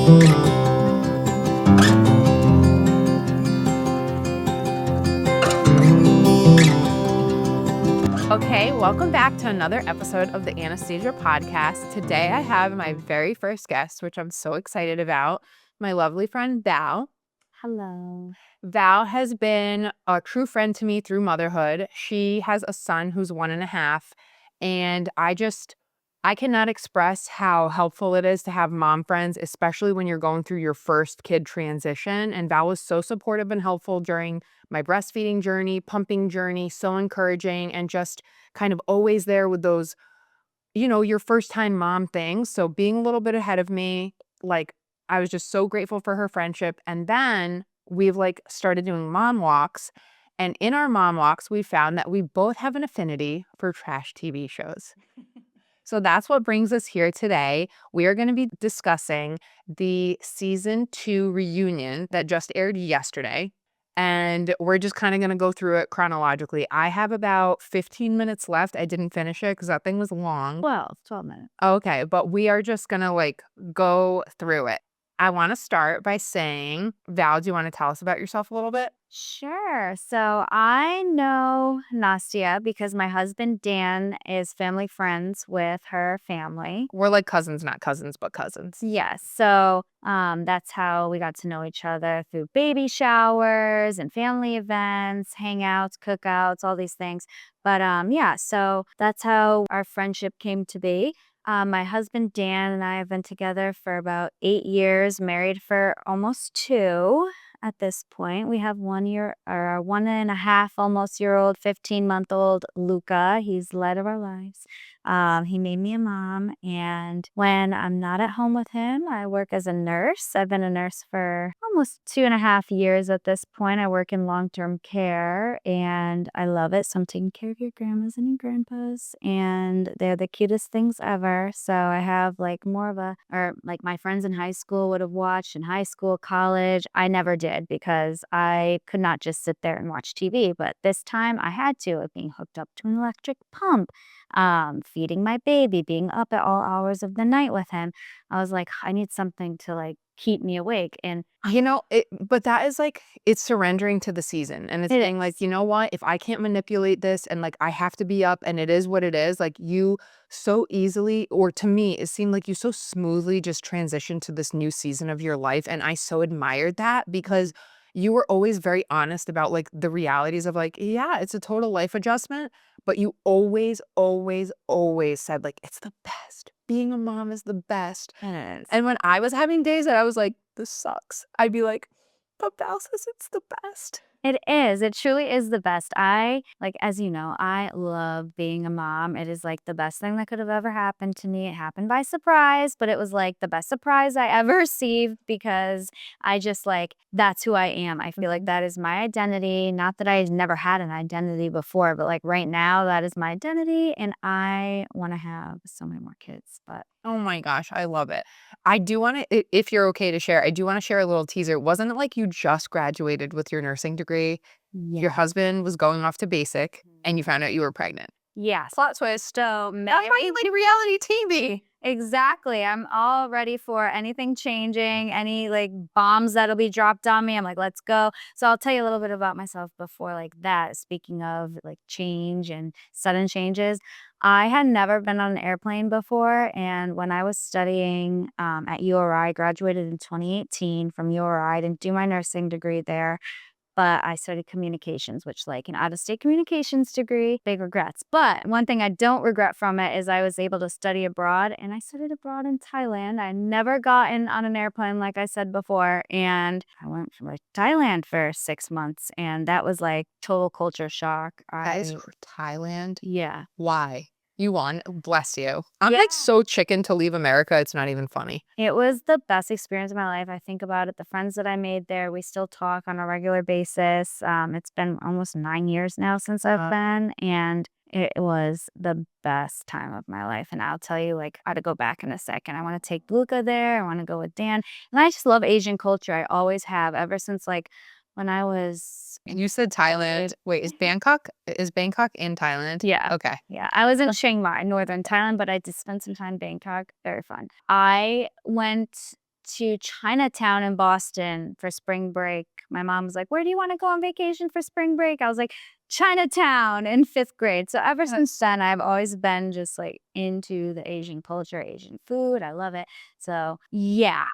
Okay, welcome back to another episode of the Anastasia podcast. Today I have my very first guest, which I'm so excited about, my lovely friend Val. Hello. Val has been a true friend to me through motherhood. She has a son who's 1.5, and I cannot express how helpful it is to have mom friends, especially when you're going through your first kid transition. And Val was so supportive and helpful during my breastfeeding journey, pumping journey, so encouraging, and just kind of always there with those, your first time mom things. So being a little bit ahead of me, I was just so grateful for her friendship. And then we've started doing mom walks. And in our mom walks, we found that we both have an affinity for trash TV shows. So that's what brings us here today. We are going to be discussing the season 2 reunion that just aired yesterday. And we're just kind of going to go through it chronologically. I have about 15 minutes left. I didn't finish it because that thing was long. 12 minutes. Okay, but we are just going to go through it. I want to start by saying, Val, do you want to tell us about yourself a little bit? Sure. So I know Nastia because my husband Dan is family friends with her family. We're like cousins, not cousins, but cousins. Yes. So that's how we got to know each other through baby showers and family events, hangouts, cookouts, all these things. But yeah, so that's how our friendship came to be. My husband Dan and I have been together for about 8 years, married for almost 2 at this point. We have 1 year or 1.5 almost year old, 15-month-old Luca. He's the light of our lives. He made me a mom. And when I'm not at home with him, I work as a nurse. I've been a nurse for almost 2.5 years at this point. I work in long-term care and I love it. So I'm taking care of your grandmas and your grandpas, and they're the cutest things ever. So I have my friends in high school would have watched in high school, college. I never did because I could not just sit there and watch TV. But this time I had to, of being hooked up to an electric pump, feeding my baby, being up at all hours of the night with him. I was like, I need something to keep me awake. And But that is it's surrendering to the season. And it's It saying is. you know what, if I can't manipulate this and I have to be up and it is what it is, you so easily, or to me, it seemed like you so smoothly just transitioned to this new season of your life. And I so admired that because you were always very honest about the realities of yeah, it's a total life adjustment, but you always, always, always said it's the best. Being a mom is the best. It is. And when I was having days that I was like, this sucks, I'd be like, but Val says it's the best. It is. It truly is the best. As you know, I love being a mom. It is the best thing that could have ever happened to me. It happened by surprise, but it was the best surprise I ever received because I just that's who I am. I feel like that is my identity. Not that I never had an identity before, but right now that is my identity, and I want to have so many more kids. But Oh my gosh, I love it. I do want to, if you're okay to share, I do want to share a little teaser. Wasn't it like you just graduated with your nursing degree? yeah. Your husband was going off to basic and you found out you were pregnant. Yes. Plot twist. So That's why you like reality TV. Exactly. I'm all ready for anything changing, any bombs that'll be dropped on me. I'm like, let's go. So I'll tell you a little bit about myself before that. Speaking of change and sudden changes, I had never been on an airplane before. And when I was studying at URI, graduated in 2018 from URI, didn't do my nursing degree there. But I studied communications, which an out-of-state communications degree, big regrets. But one thing I don't regret from it is I was able to study abroad, and I studied abroad in Thailand. I never gotten on an airplane, like I said before, and I went from Thailand for 6 months, and that was total culture shock. That is Thailand? Yeah. Why? You won. Bless you. I'm Yeah. so chicken to leave America. It's not even funny. It was the best experience of my life. I think about it. The friends that I made there, we still talk on a regular basis. It's been almost 9 years now since I've been, and it was the best time of my life. And I'll tell you, I had to go back in a second. I want to take Luca there. I want to go with Dan. And I just love Asian culture. I always have, ever since when I was You said Thailand. Wait, is Bangkok in Thailand? Yeah. Okay. Yeah. I was in Chiang Mai, northern Thailand, but I did spend some time in Bangkok. Very fun. I went to Chinatown in Boston for spring break. My mom was like, "Where do you want to go on vacation for spring break?" I was like, "Chinatown," in 5th grade. So ever since then, I've always been just like into the Asian culture, Asian food. I love it. So yeah,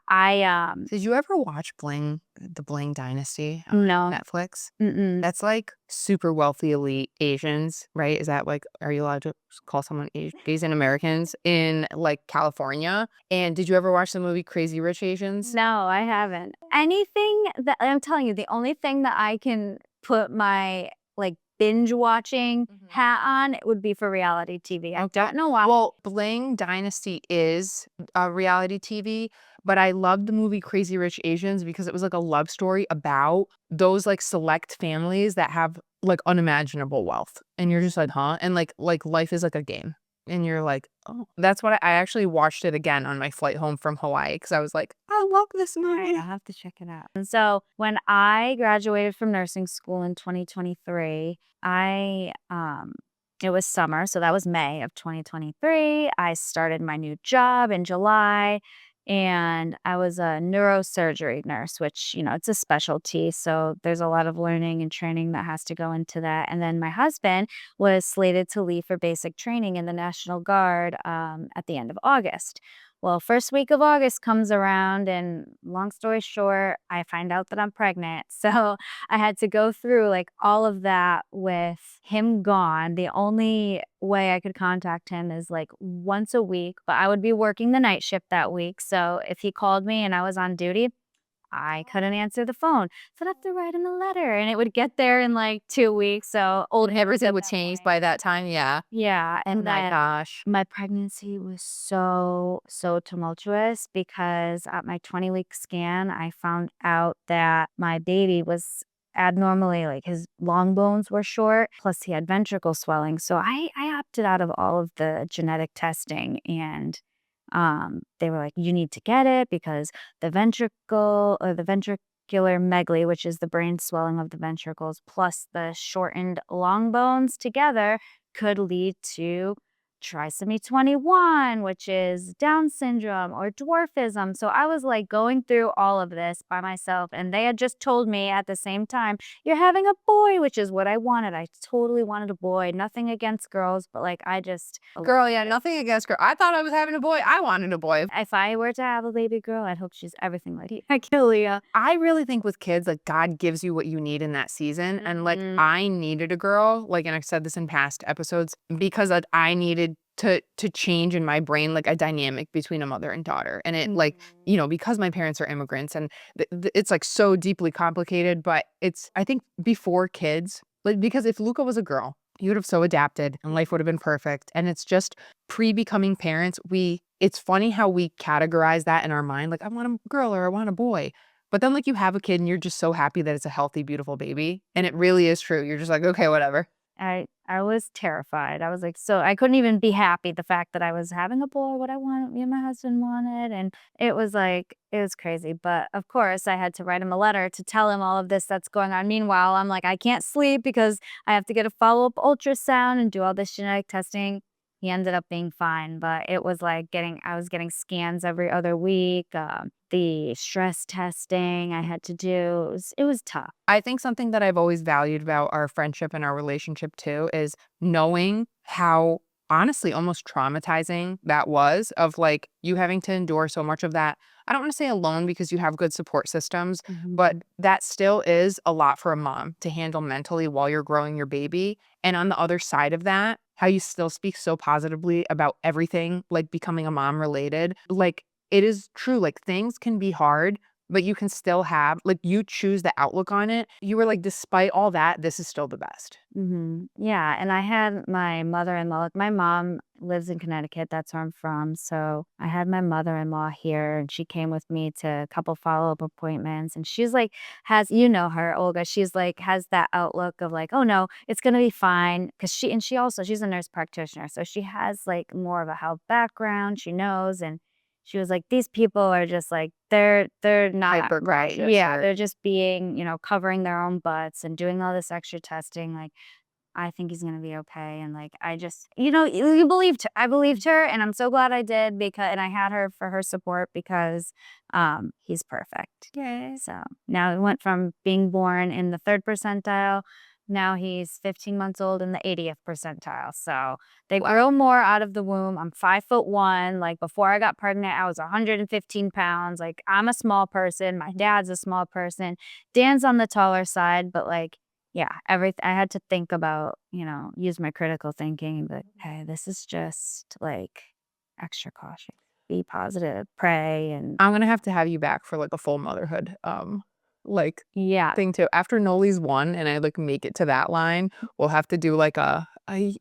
Did you ever watch The Bling Dynasty on no, Netflix? mm-mm. That's like super wealthy elite Asians, right? Is that like, are you allowed to call someone Asian Americans in like California? And did you ever watch the movie Crazy Rich Asians? No, I haven't. Anything that I'm telling you, the only thing that I can put my, like, binge watching hat on, it would be for reality TV. I don't know why. Well, Bling Dynasty is a reality TV, but I loved the movie Crazy Rich Asians because it was like a love story about those like select families that have like unimaginable wealth. And you're just like, huh? And like life is like a game. And you're like, oh, that's what I actually watched it again on my flight home from Hawaii because I was like, I love this Alright, movie. I'll have to check it out. And so, when I graduated from nursing school in 2023, it was summer, so that was May of 2023. I started my new job in July, and I was a neurosurgery nurse, which, it's a specialty, so there's a lot of learning and training that has to go into that. And then my husband was slated to leave for basic training in the National Guard, at the end of August. Well, first week of August comes around, and long story short, I find out that I'm pregnant. So I had to go through like all of that with him gone. The only way I could contact him is like once a week, but I would be working the night shift that week. So if he called me and I was on duty, I couldn't answer the phone. So I'd have to write him a letter, and it would get there in like 2 weeks. So old habits Everything at would that change point. by that time. Yeah. Yeah, Oh and my then gosh. my pregnancy was so tumultuous because at my 20-week scan, I found out that my baby was abnormally, like, his long bones were short, plus he had ventricle swelling. So I opted out of all of the genetic testing, and they were like, "You need to get it because the ventricular megaly, which is the brain swelling of the ventricles, plus the shortened long bones together could lead to trisomy 21, which is Down syndrome or dwarfism." So I was like going through all of this by myself, and they had just told me at the same time, "You're having a boy," which is what I wanted. I totally wanted a boy. Nothing against girls, but like I just Girl, yeah, nothing against girl. I thought I was having a boy. I wanted a boy. if I were to have a baby girl, I'd hope she's everything like Achillea. I really think with kids, like God gives you what you need in that season. And like Mhm. I needed a girl, like, and I've said this in past episodes, because I needed to change in my brain like a dynamic between a mother and daughter. And it like, Mhm. because my parents are immigrants and it's like so deeply complicated, but it's I think before kids, like because if Luca was a girl, he would have so adapted and life would have been perfect. And it's just pre-becoming parents, it's funny how we categorize that in our mind, like I want a girl or I want a boy. But then like you have a kid and you're just so happy that it's a healthy, beautiful baby. And it really is true. You're just like, okay, whatever. I was terrified. I was like, so I couldn't even be happy the fact that I was having a boy, what I wanted, me and my husband wanted. And it was like, it was crazy. But of course, I had to write him a letter to tell him all of this that's going on. Meanwhile, I'm like, I can't sleep because I have to get a follow up ultrasound and do all this genetic testing. He ended up being fine, but it was like I was getting scans every other week. The stress testing I had to do, it was tough. I think something that I've always valued about our friendship and our relationship too is knowing how honestly almost traumatizing that was of like you having to endure so much of that. I don't want to say alone because you have good support systems, but Mhm. that still is a lot for a mom to handle mentally while you're growing your baby. And on the other side of that, how you still speak so positively about everything like becoming a mom related. Like it is true, like things can be hard, but you can still have like, you choose the outlook on it. You were like, "Despite all that, this is still the best." Yeah, and I had my mother-in-law, like, my mom lives in Connecticut, that's where I'm from, so I had my mother-in-law here, and she came with me to a couple follow-up appointments, and she's like has her, Olga, she's like has that outlook of like, "Oh, no, it's gonna be fine," because she's a nurse practitioner, so she has, like, more of a health background, she knows, and she was like, "These people are just like they're not Hyper right." cautious Yeah, or they're just being, covering their own butts and doing all this extra testing, like I think he's gonna be okay, and, like, I just you believed I believed her, and I'm so glad I did because and I had her for her support because, he's perfect. Yay. So, now he went from being born in the 3rd percentile, now he's 15 months old in the 80th percentile, so they grow more out of the womb. I'm 5'1", like, before I got pregnant, I was 115 pounds, like, I'm a small person, my dad's a small person, Dan's on the taller side, but, like, yeah, I had to think about, use my critical thinking, but, "Hey, this is just, like, extra caution. Be positive, pray, and" I'm gonna have to have you back for, like, a full motherhood, like, Yeah. thing too. After Noli's 1 and I, like, make it to that line, we'll have to do, like, a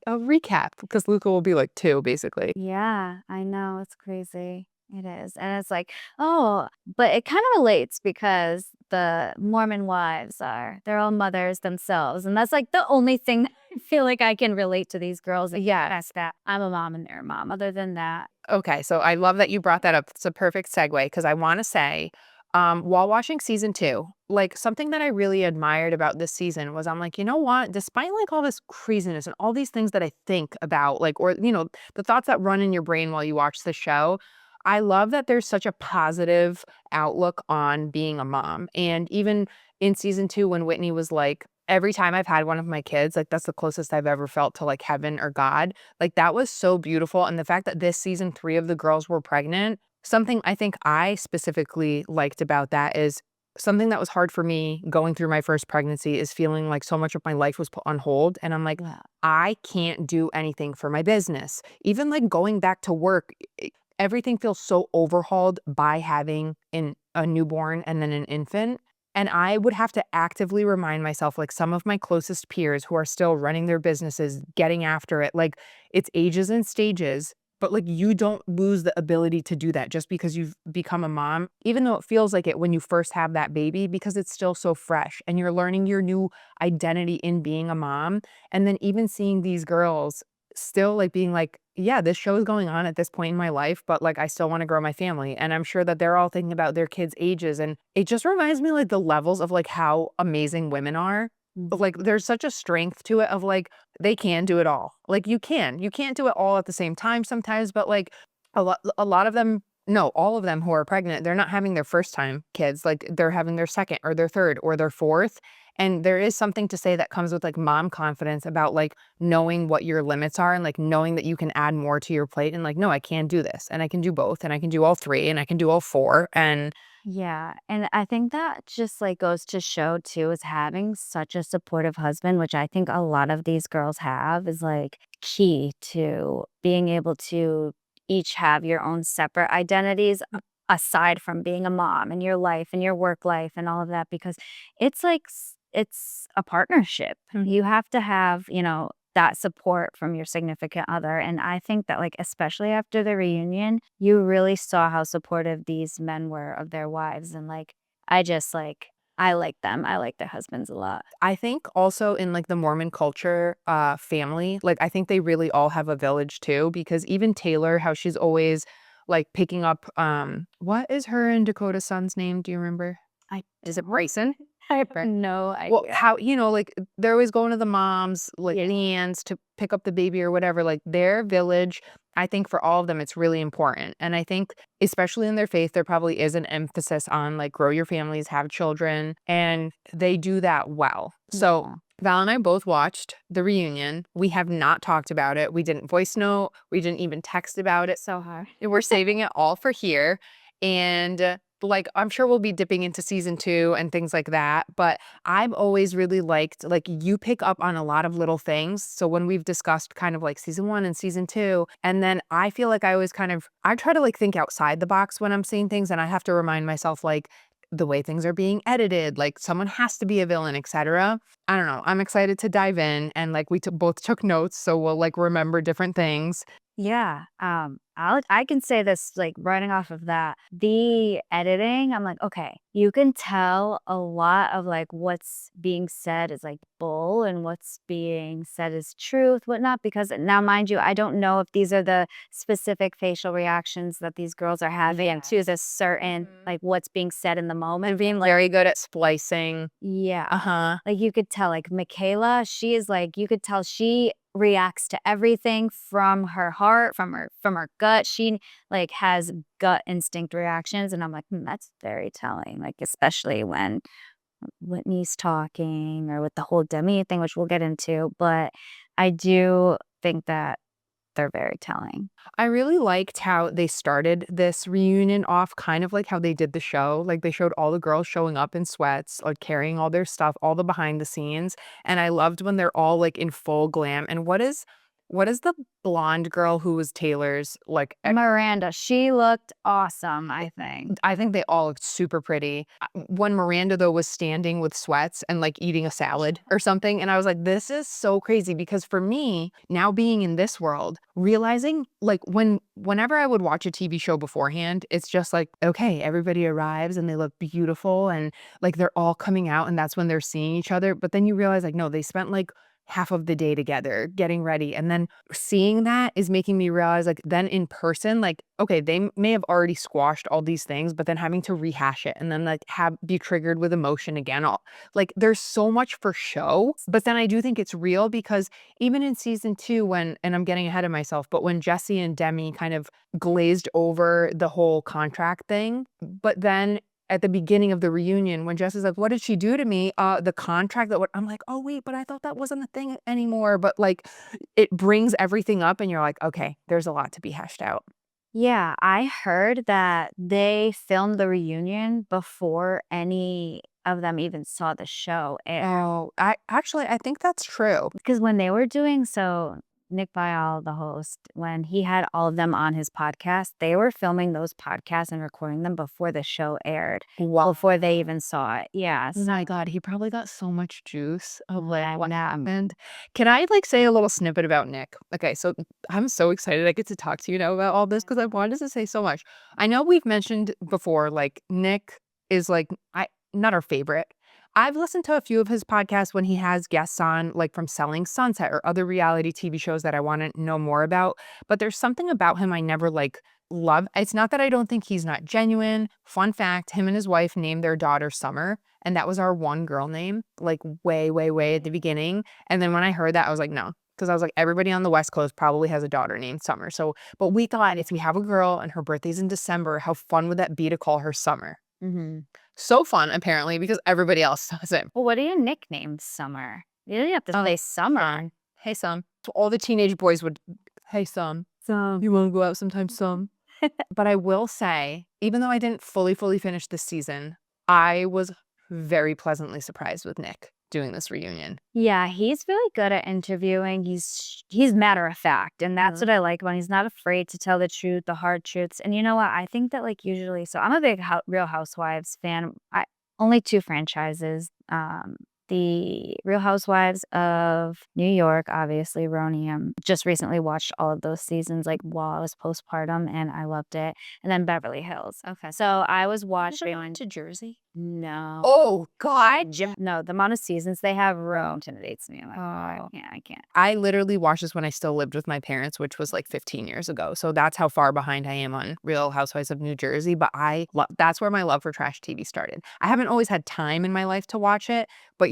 recap because Luca will be, like, 2, basically. Yeah, I know, it's crazy. It is, and it's like, "Oh," but it kinda relates because the Mormon wives they're all mothers themselves, and that's, like, the only thing that I feel like I can relate to these girls, is the Yes. fact that I'm a mom and they're a mom. Other than that Okay, so I love that you brought that up. It's a perfect segue because I wanna say, while watching season 2, like, something that I really admired about this season was I'm like, "You know what? Despite, like, all this craziness and all these things that I think about, like, or, the thoughts that run in your brain while you watch the show, I love that there's such a positive outlook on being a mom." And even in season 2 when Whitney was like, "Every time I've had one of my kids, like, that's the closest I've ever felt to, like, heaven or God." Like, that was so beautiful, and the fact that this season 3 of the girls were pregnant, something I think I specifically liked about that is something that was hard for me going through my first pregnancy is feeling like so much of my life was put on hold, and I'm like, yeah. "I can't do anything for my business." Even, like, going back to work, everything feels so overhauled by having a newborn and then an infant, and I would have to actively remind myself, like, some of my closest peers who are still running their businesses, getting after it, like, it's ages and stages, but, like, you don't lose the ability to do that just because you've become a mom, even though it feels like it when you first have that baby because it's still so fresh and you're learning your new identity in being a mom, and then even seeing these girls still, like, being like, "Yeah, this show is going on at this point in my life, but, like, I still wanna grow my family," and I'm sure that they're all thinking about their kids' ages, and it just reminds me, like, the levels of, like, how amazing women are. But, like, there's such a strength to it of, like, they can do it all. Like, you can. You can't do it all at the same time sometimes, but, like, a lot of them no, all of them who are pregnant, they're not having their first time kids, like, they're having their 2nd or their 3rd or their 4th, and there is something to say that comes with, like, mom confidence about, like, knowing what your limits are and, like, knowing that you can add more to your plate and, like, "No, I can do this, and I can do both, and I can do all 3, and I can do all 4," and Yeah, and I think that just, like, goes to show too is having such a supportive husband, which I think a lot of these girls have, is, like, key to being able to each have your own separate identities aside from being a mom and your life and your work life and all of that because it's like it's a partnership. You have to have, that support from your significant other, and I think that, like, especially after the reunion, you really saw how supportive these men were of their wives, and, like, I just, like I like them. I like their husbands a lot. I think also in, like, the Mormon culture, family, like, I think they really all have a village too, because even Taylor, how she's always, like, picking up, what is her and Dakota's son's name? Do you remember? I Is it don't Bryson? I have Bry no Well, idea. how like, they're always going to the moms, like, Yeah. aunts to pick up the baby or whatever, like, their village, I think for all of them, it's really important, and I think, especially in their faith, there probably is an emphasis on, like, grow your families, have children, and they do that well. So, Yeah. Val and I both watched the reunion. We have not talked about it. We didn't voice note. We didn't even text about it. So hard. We're saving it all for here, and, like, I'm sure we'll be dipping into season 2 and things like that, but I've always really liked like, you pick up on a lot of little things, so when we've discussed kind of, like, season 1 and season 2, and then I feel like I always I try to, like, think outside the box when I'm seeing things, and I have to remind myself, like, the way things are being edited, like, someone has to be a villain, etcetera. I don't know, I'm excited to dive in, and, like, we both took notes, so we'll, like, remember different things. Yeah, I can say this, like, running off of that, the editing, I'm like, "Okay, you can tell a lot of, like, what's being said is, like, bull and what's being said is truth, whatnot," because now, mind you, I don't know if these are the specific facial reactions that these girls are having to Yes. this certain Mhm. like, what's being said in the moment, being like Very good at splicing. yeah. Uh-huh. Like, you could tell, like, Michaela, she is, like you could tell she reacts to everything from her heart, from her gut. She, like, has gut instinct reactions, and I'm like, "Hmm, that's very telling," like, especially when Whitney's talking or with the whole Demi thing, which we'll get into, but I do think that they're very telling. I really liked how they started this reunion off kind of like how they did the show. Like they showed all the girls showing up in sweats, like carrying all their stuff, all the behind the scenes. And I loved when they're all like in full glam. And what is the blonde girl who was Taylor's like Miranda, she looked awesome, I think. I think they all looked super pretty. When Miranda, though, was standing with sweats and, like, eating a salad or something, and I was like, "This is so crazy," because for me, now being in this world, realizing, like, whenever I would watch a TV show beforehand, it's just like, okay, everybody arrives and they look beautiful and, like, they're all coming out and that's when they're seeing each other, but then you realize, like, no, they spent, like, half of the day together getting ready, and then seeing that is making me realize, like, then in person, like, okay, they may have already squashed all these things, but then having to rehash it and then, like, have be triggered with emotion again, all like, there's so much for show, but then I do think it's real because even in season 2 when and I'm getting ahead of myself, but when Jesse and Demi kind of glazed over the whole contract thing, but then at the beginning of the reunion, when Jesse's like, "What did she do to me?" The contract that what I'm like, "Oh, wait, but I thought that wasn't a thing anymore." But, like, it brings everything up and you're like, "Okay, there's a lot to be hashed out." Yeah, I heard that they filmed the reunion before any of them even saw the show air. Oh, I think that's true. Because when they were doing so Nick Viall, the host, when he had all of them on his podcast, they were filming those podcasts and recording them before the show aired, Wow. before they even saw it. Yeah, Oh so my god, he probably got so much juice of, like, I what know. happened. Can I, like, say a little snippet about Nick? Okay, so I'm so excited I get to talk to you now about all this because I wanted to say so much. I know we've mentioned before, like, Nick is, like, I not our favorite. I've listened to a few of his podcasts when he has guests on, like, from Selling Sunset or other reality TV shows that I wanna know more about, but there's something about him I never, like, love. It's not that I don't think he's not genuine. Fun fact, him and his wife named their daughter Summer, and that was our one girl name, like, way, way, way at the beginning, and then when I heard that, I was like, "No," because I was like, "Everybody on the West Coast probably has a daughter named Summer," so but we thought if we have a girl and her birthday's in December, how fun would that be to call her Summer? Mhm. So fun, apparently, because everybody else does it. Well, what do you nickname Summer? You don't have to Oh, say Summer. Son. "Hey, Son." So all the teenage boys would, "Hey, Son, So you wanna go out sometime, Son?" But I will say, even though I didn't fully finish this season, I was very pleasantly surprised with Nick doing this reunion. yeah, he's really good at interviewing. He's matter of fact, and that's Mhm. what I like when he's not afraid to tell the truth, the hard truths. And you know what? I think that like usually, so I'm a big Real Housewives fan. I only two franchises. The Real Housewives of New York, obviously, Roni. Just recently watched all of those seasons, like while I was postpartum, and I loved it. And then Beverly Hills. Okay. So I was Has it gone watching. to Jersey? No. Oh, God. No, the amount of seasons they have intimidates me. I'm like, "Oh, Oh. I can't." I literally watched this when I still lived with my parents, which was like 15 years ago. So that's how far behind I am on Real Housewives of New Jersey. But that's where my love for trash TV started. I haven't always had time in my life to watch it, but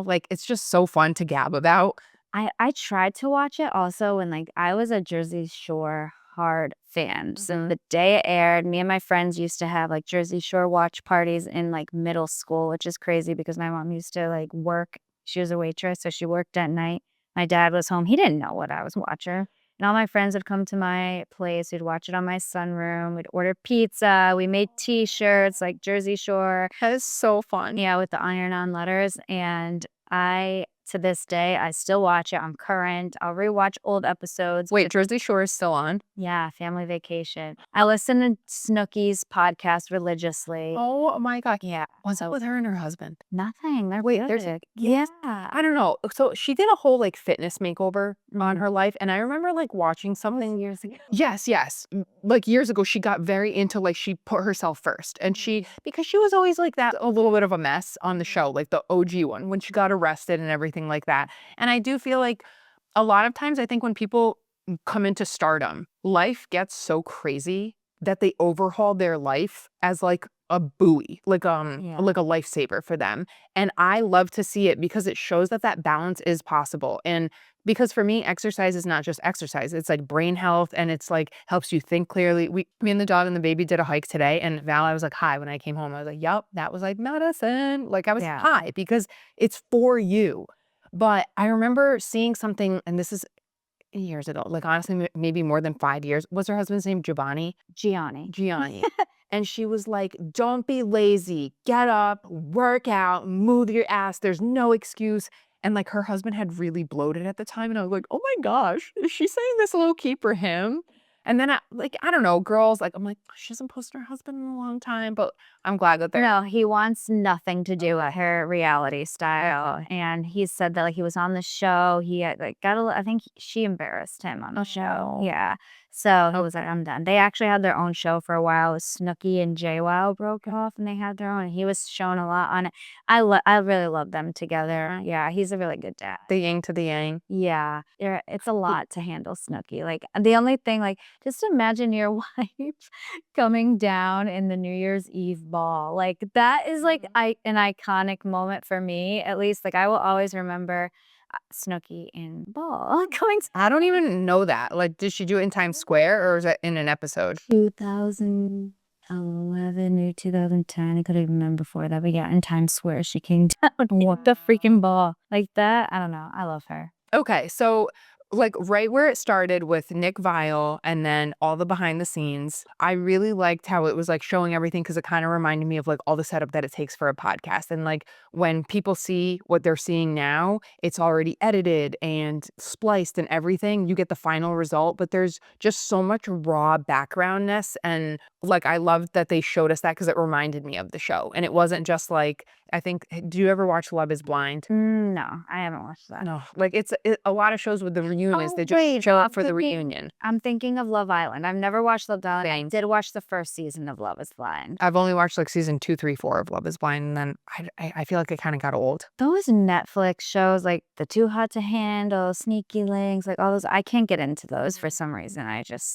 like it's just so fun to gab about. I tried to watch it also when, like, I was a Jersey Shore hard fan. So Mhm. the day it aired, me and my friends used to have, like, Jersey Shore watch parties in, like, middle school, which is crazy because my mom used to, like, work. She was a waitress, so she worked at night. My dad was home. He didn't know what I was watching. And all my friends would come to my place. We'd watch it on my sunroom. We'd order pizza. We made T-shirts, like Jersey Shore. That is so fun. Yeah, with the iron-on letters, and I to this day, I still watch it. I'm current. I'll rewatch old episodes. Wait, Jersey Shore is still on? Yeah, Family Vacation. I listen to Snooki's podcast religiously. Oh my God. Yeah. What's up So with her and her husband? nothing. They're Wait, there's good. yes. Yeah. I don't know. So she did a whole like fitness makeover on Mhm. her life. And I remember like watching something. Years ago. Yes, yes. Like years ago, she got very into like she put herself first. And because she was always like that, a little bit of a mess on the show, like the OG one, when she got arrested and everything like that. And I do feel like a lot of times, I think when people come into stardom, life gets so crazy that they overhaul their life as like a buoy, Yeah. like a lifesaver for them. And I love to see it because it shows that that balance is possible. And because for me, exercise is not just exercise. It's like brain health and it's like helps you think clearly. Me and the dog and the baby did a hike today and Val, I was like, hi, when I came home, I was like, yep, that was like medicine. Like I was Yeah. high because it's for you. But I remember seeing something, and this is years ago, like honestly, maybe more than 5 years. What's her husband's name? Giovanni? Gianni. Gianni. And she was like, don't be lazy. Get up, work out, move your ass. There's no excuse. And like her husband had really bloated at the time. And I was like, oh my gosh, is she saying this low key for him? And then I don't know, girls, like, I'm like, she hasn't posted her husband in a long time, but I'm glad that they're. No, he wants nothing to do with her reality style. And he said that like he was on the show. He had, like I think she embarrassed him on the show. Oh. Yeah. So he Oh. was like, I'm done. They actually had their own show for a while. It was Snooki and JWoww broke off and they had their own. And he was shown a lot on it. I really love them together. Yeah, he's a really good dad. The yin to the yang. Yeah, it's a lot to handle Snooki. Like the only thing, like just imagine your wife coming down in the New Year's Eve ball. Like that is like an iconic moment for me. At least, like I will always remember Snooki in ball coming to I don't even know that. Like, did she do it in Times Square or is that in an episode? 2011 or 2010. I couldn't even remember before that, but yeah, in Times Square she came down. What the freaking ball like that? I don't know. I love her. Okay, so like right where it started with Nick Vile and then all the behind the scenes, I really liked how it was like showing everything because it kind of reminded me of like all the setup that it takes for a podcast. And like when people see what they're seeing now, it's already edited and spliced and everything. You get the final result, but there's just so much raw backgroundness. And like I loved that they showed us that because it reminded me of the show. And it wasn't just like, I think, do you ever watch Love is Blind? No, I haven't watched that. No, like a lot of shows with the reunions, Oh, they just wait, show I'm up for the thinking- reunion. I'm thinking of Love Island. I've never watched Love Island. I Same. did watch the first season of Love is Blind. I've only watched like season 2, 3, 4 of Love is Blind, and then I feel like it kind of got old. Those Netflix shows, like The Too Hot to Handle, Sneaky Links, like all those, I can't get into those for some reason.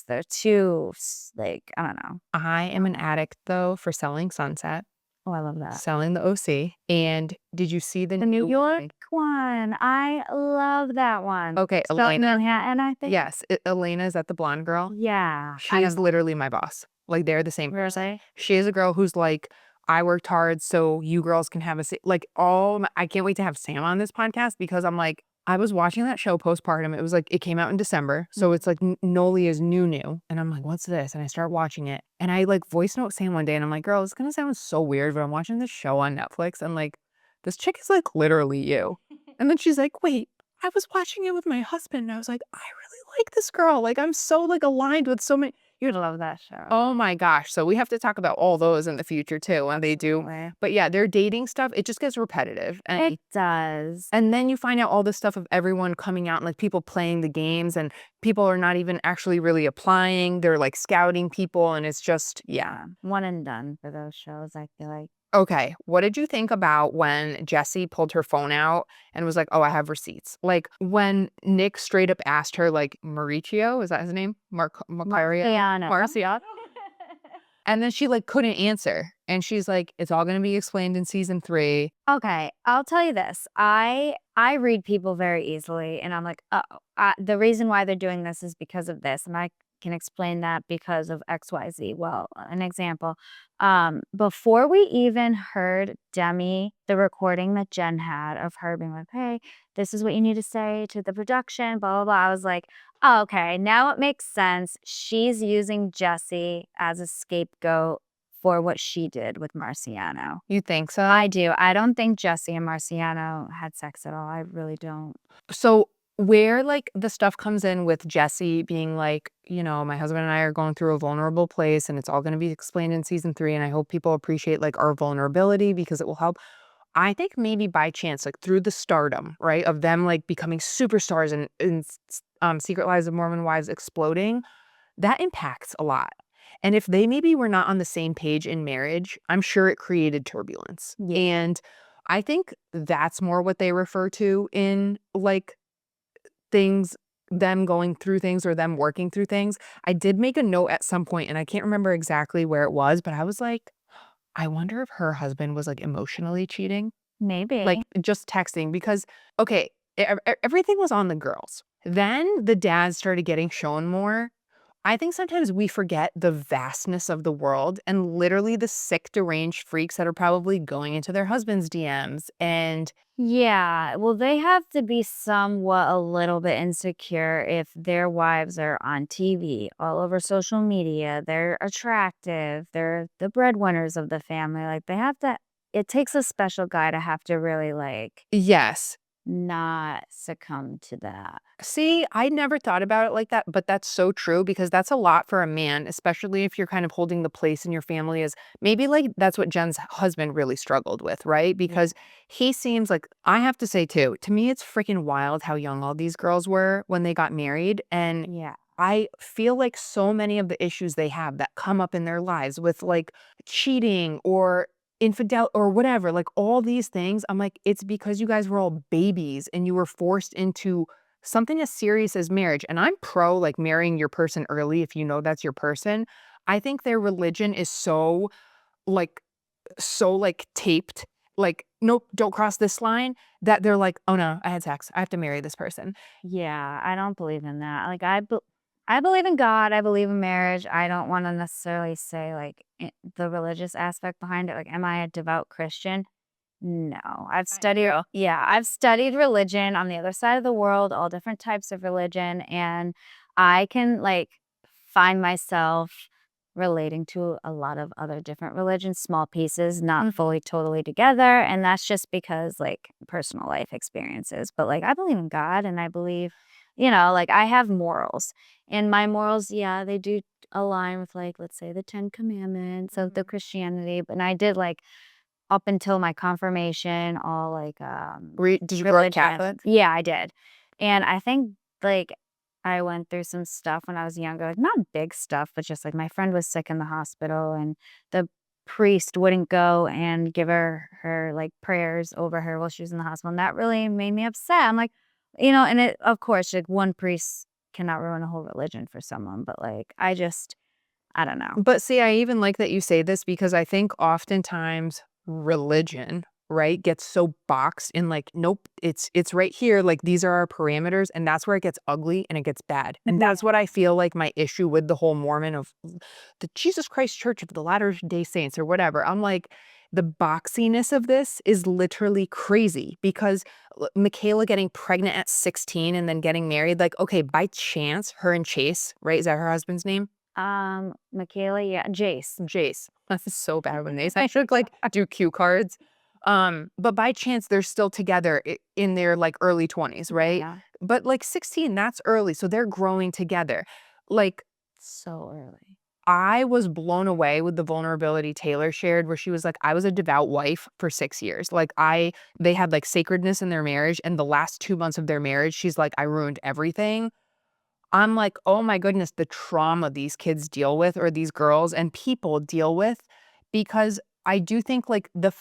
They're too, like, I don't know. I am an addict though for Selling Sunset, Oh, I love that. Selling the OC, and did you see the New York one. I love that one. Okay, Spelled in Elena. Manhattan, I think. Yes, Elena, is that the blonde girl? Yeah. She is literally my boss. Like they're the same person. Really? She is a girl who's like, I worked hard so you girls can have like I can't wait to have Sam on this podcast because I'm like, I was watching that show postpartum. It was like, it came out in December. So it's like Noli is new. And I'm like, what's this? And I start watching it. And I like voice note Sam one day and I'm like, girl, it's going to sound so weird, but I'm watching this show on Netflix and like, this chick is like literally you. And then she's like, wait, I was watching it with my husband. And I was like, I really like this girl. Like, I'm so like aligned with so many. You'd love that show. Oh my gosh. So we have to talk about all those in the future too. And they do. Absolutely. But yeah, their dating stuff, it just gets repetitive. It does. And then you find out all this stuff of everyone coming out and like people playing the games and people are not even actually really applying. They're like scouting people and it's just, yeah. One and done for those shows, I feel like. Okay, what did you think about when Jessie pulled her phone out and was like, oh, I have receipts? Like when Nick straight up asked her, like, Mauricio, is that his name? Marciano. And then she like couldn't answer. And she's like, it's all going to be explained in season 3. Okay, I'll tell you this. I read people very easily and I'm like, the reason why they're doing this is because of this. And I can explain that because of XYZ. Well, an example. Before we even heard Demi, the recording that Jen had of her being like, hey, this is what you need to say to the production, blah, blah, blah. I was like, oh, okay, now it makes sense. She's using Jessie as a scapegoat for what she did with Marciano. You think so? I do. I don't think Jesse and Marciano had sex at all. I really don't. So where, like, the stuff comes in with Jesse being like, "My husband and I are going through a vulnerable place, and it's all gonna be explained in season 3, and I hope people appreciate, like, our vulnerability because it will help." I think maybe by chance, like, through the stardom, right, of them, like, becoming superstars and Secret Lives of Mormon Wives exploding, that impacts a lot. And if they maybe were not on the same page in marriage, I'm sure it created turbulence. Yeah. And I think that's more what they refer to in, like, things them going through things or them working through things. I did make a note at some point, and I can't remember exactly where it was, but I was like, "I wonder if her husband was, like, emotionally cheating?" Maybe. Like, just texting because okay, everything was on the girls. Then the dads started getting shown more. I think sometimes we forget the vastness of the world and literally the sick, deranged freaks that are probably going into their husband's DMs and Yeah, well, they have to be somewhat a little bit insecure if their wives are on TV, all over social media, they're attractive, they're the breadwinners of the family, like, they have to it takes a special guy to have to really, like, yes. not succumb to that. See, I never thought about it like that, but that's so true because that's a lot for a man, especially if you're kind of holding the place in your family as maybe like that's what Jen's husband really struggled with, right? Yeah. Because he seems like I have to say too, to me it's freaking wild how young all these girls were when they got married and Yeah. I feel like so many of the issues they have that come up in their lives with like cheating or infidel or whatever, like all these things, I'm like, it's because you guys were all babies and you were forced into something as serious as marriage. And I'm pro like marrying your person early if you know that's your person. I think their religion is like so taped, like, nope, don't cross this line, that they're like, oh no, I had sex. I have to marry this person. Yeah, I don't believe in that, like, I believe in God, I believe in marriage, I don't wanna necessarily say, like, the religious aspect behind it, like, am I a devout Christian? No, I know. I've studied religion on the other side of the world, all different types of religion, and I can, like, find myself relating to a lot of other different religions, small pieces, not Mhm. fully totally together, and that's just because, like, personal life experiences, but, like, I believe in God, and I believe, like, I have morals, and my morals, yeah, they do align with, like, let's say, the 10 Commandments of the Mhm. Christianity, and I did, like, up until my confirmation, all, like, Did you grow up religion. Catholic? Yeah, I did. And I think, like, I went through some stuff when I was younger, like, not big stuff, but just, like, my friend was sick in the hospital, and the priest wouldn't go and give her, like, prayers over her while she was in the hospital, and that really made me upset. I'm like and it of course, like, one priest cannot ruin a whole religion for someone, but, like, I don't know. But see, I even like that you say this because I think oftentimes religion, right, gets so boxed in like, nope, it's right here. Like these are our parameters, and that's where it gets ugly and it gets bad. And Yeah. that's what I feel like my issue with the whole Mormon of the Jesus Christ Church of the Latter Day Saints or whatever. I'm like, the boxiness of this is literally crazy because Michaela getting pregnant at 16 and then getting married, like, okay, by chance, her and Chase, right? Is that her husband's name? Michaela, yeah, Jace. Jace. That's so bad with names. I should like do cue cards. But by chance they're still together in their like early 20s, right? Yeah, But like 16, that's early. So they're growing together. Like so early. I was blown away with the vulnerability Taylor shared where she was like, I was a devout wife for 6 years. Like they had like sacredness in their marriage. And the last 2 months of their marriage, she's like, I ruined everything. I'm like, "Oh my goodness, the trauma these kids deal with or these girls and people deal with," because I do think, like, the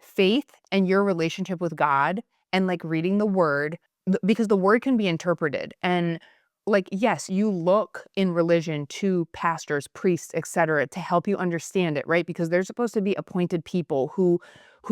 faith and your relationship with God and, like, reading the word because the word can be interpreted, and, like, yes, you look in religion to pastors, priests, etcetera, to help you understand it, right? Because they're supposed to be appointed people who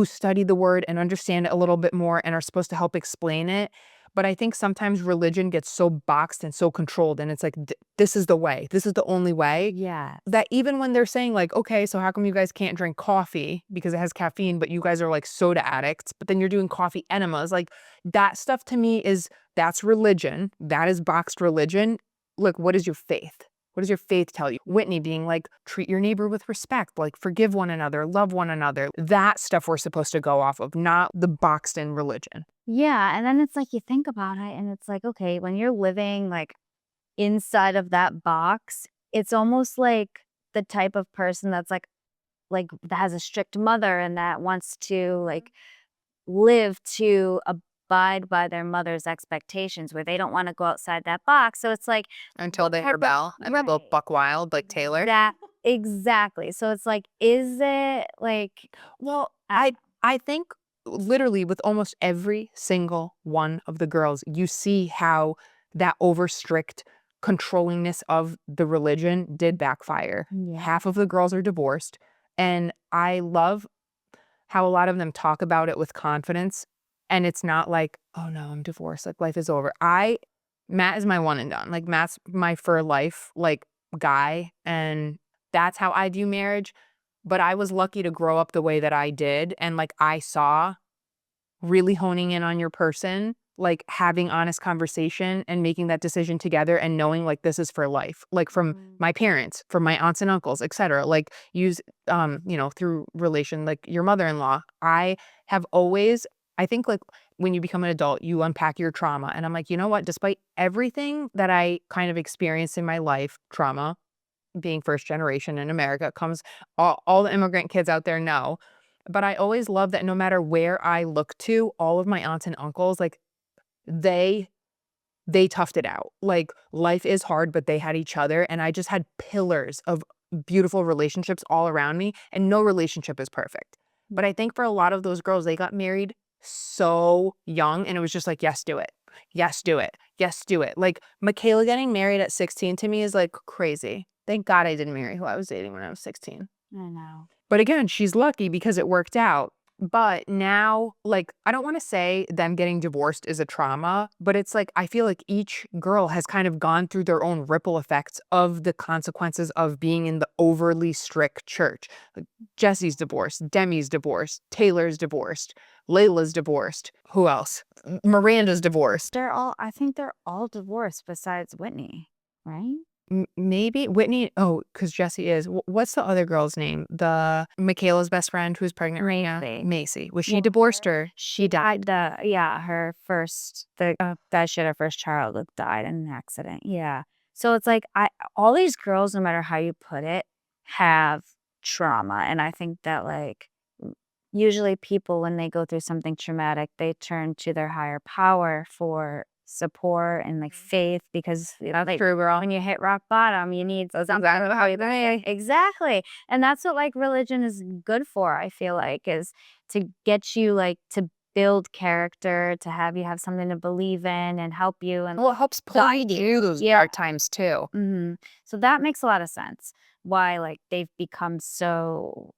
study the word and understand it a little bit more and are supposed to help explain it, but I think sometimes religion gets so boxed and so controlled, and it's like, this is the way. This is the only way." Yes. That even when they're saying like, "Okay, so how come you guys can't drink coffee because it has caffeine, but you guys are like soda addicts, but then you're doing coffee enemas." Like that stuff to me is that's religion. That is boxed religion. Look, what is your faith? What does your faith tell you? Whitney being like, treat your neighbor with respect, like forgive one another, love one another. That stuff we're supposed to go off of, not the boxed in religion. Yeah, and then it's like you think about it and it's like, okay, when you're living like inside of that box, it's almost like the type of person that's that has a strict mother and that wants to like live to abide by their mother's expectations where they don't want to go outside that box. So it's like Until what they type of rebel and they go right. buck wild like Taylor. That exactly. So it's like, is it like Well, I I think literally with almost every single one of the girls, you see how that over strict controllingness of the religion did backfire. yeah. Half of the girls are divorced, and I love how a lot of them talk about it with confidence, and it's not like, "Oh, no, I'm divorced, like, life is over." Matt is my one and done, like, Matt's my for life, like, guy, and that's how I view marriage, but I was lucky to grow up the way that I did, and, like, I saw really honing in on your person, like, having honest conversation and making that decision together and knowing, like, this is for life, like, from Mhm. my parents, from my aunts and uncles, etcetera, like, through relation, like, your mother-in-law. I think, like, when you become an adult, you unpack your trauma, and I'm like, "You know what? Despite everything that I kind of experienced in my life, trauma, being first generation in America comes all the immigrant kids out there know. But I always love that no matter where I look to, all of my aunts and uncles, like they they toughed it out. Like life is hard, but they had each other. And I just had pillars of beautiful relationships all around me. And no relationship is perfect. But I think for a lot of those girls, they got married so young and it was just like, yes, do it. Yes, do it. Yes, do it. Like Michaela getting married at 16 to me is like crazy. Thank God I didn't marry who I was dating when I was 16. I know. But again, she's lucky because it worked out. But now, like, I don't want to say them getting divorced is a trauma, but it's like I feel like each girl has kind of gone through their own ripple effects of the consequences of being in the overly strict church. Like Jesse's divorced, Demi's divorced, Taylor's divorced, Layla's divorced. Who else? Miranda's divorced. I think they're all divorced besides Whitney, right? Maybe Whitney. Oh, because Jesse is. What's the other girl's name? The Michaela's best friend who's pregnant right now. Macy. Macy. Was she Yeah, divorced or she died? her first the that she had her first child that died in an accident. Yeah. So it's like all these girls, no matter how you put it, have trauma. And I think that usually people when they go through something traumatic, they turn to their higher power for support and faith because True, girl. when you hit rock bottom, you need That's exactly how you think. exactly. And that's what religion is good for, I feel like, is to get you to build character, to have you have something to believe in and help you and Well, it helps pull you through those yeah. dark times too. So that makes a lot of sense why they've become so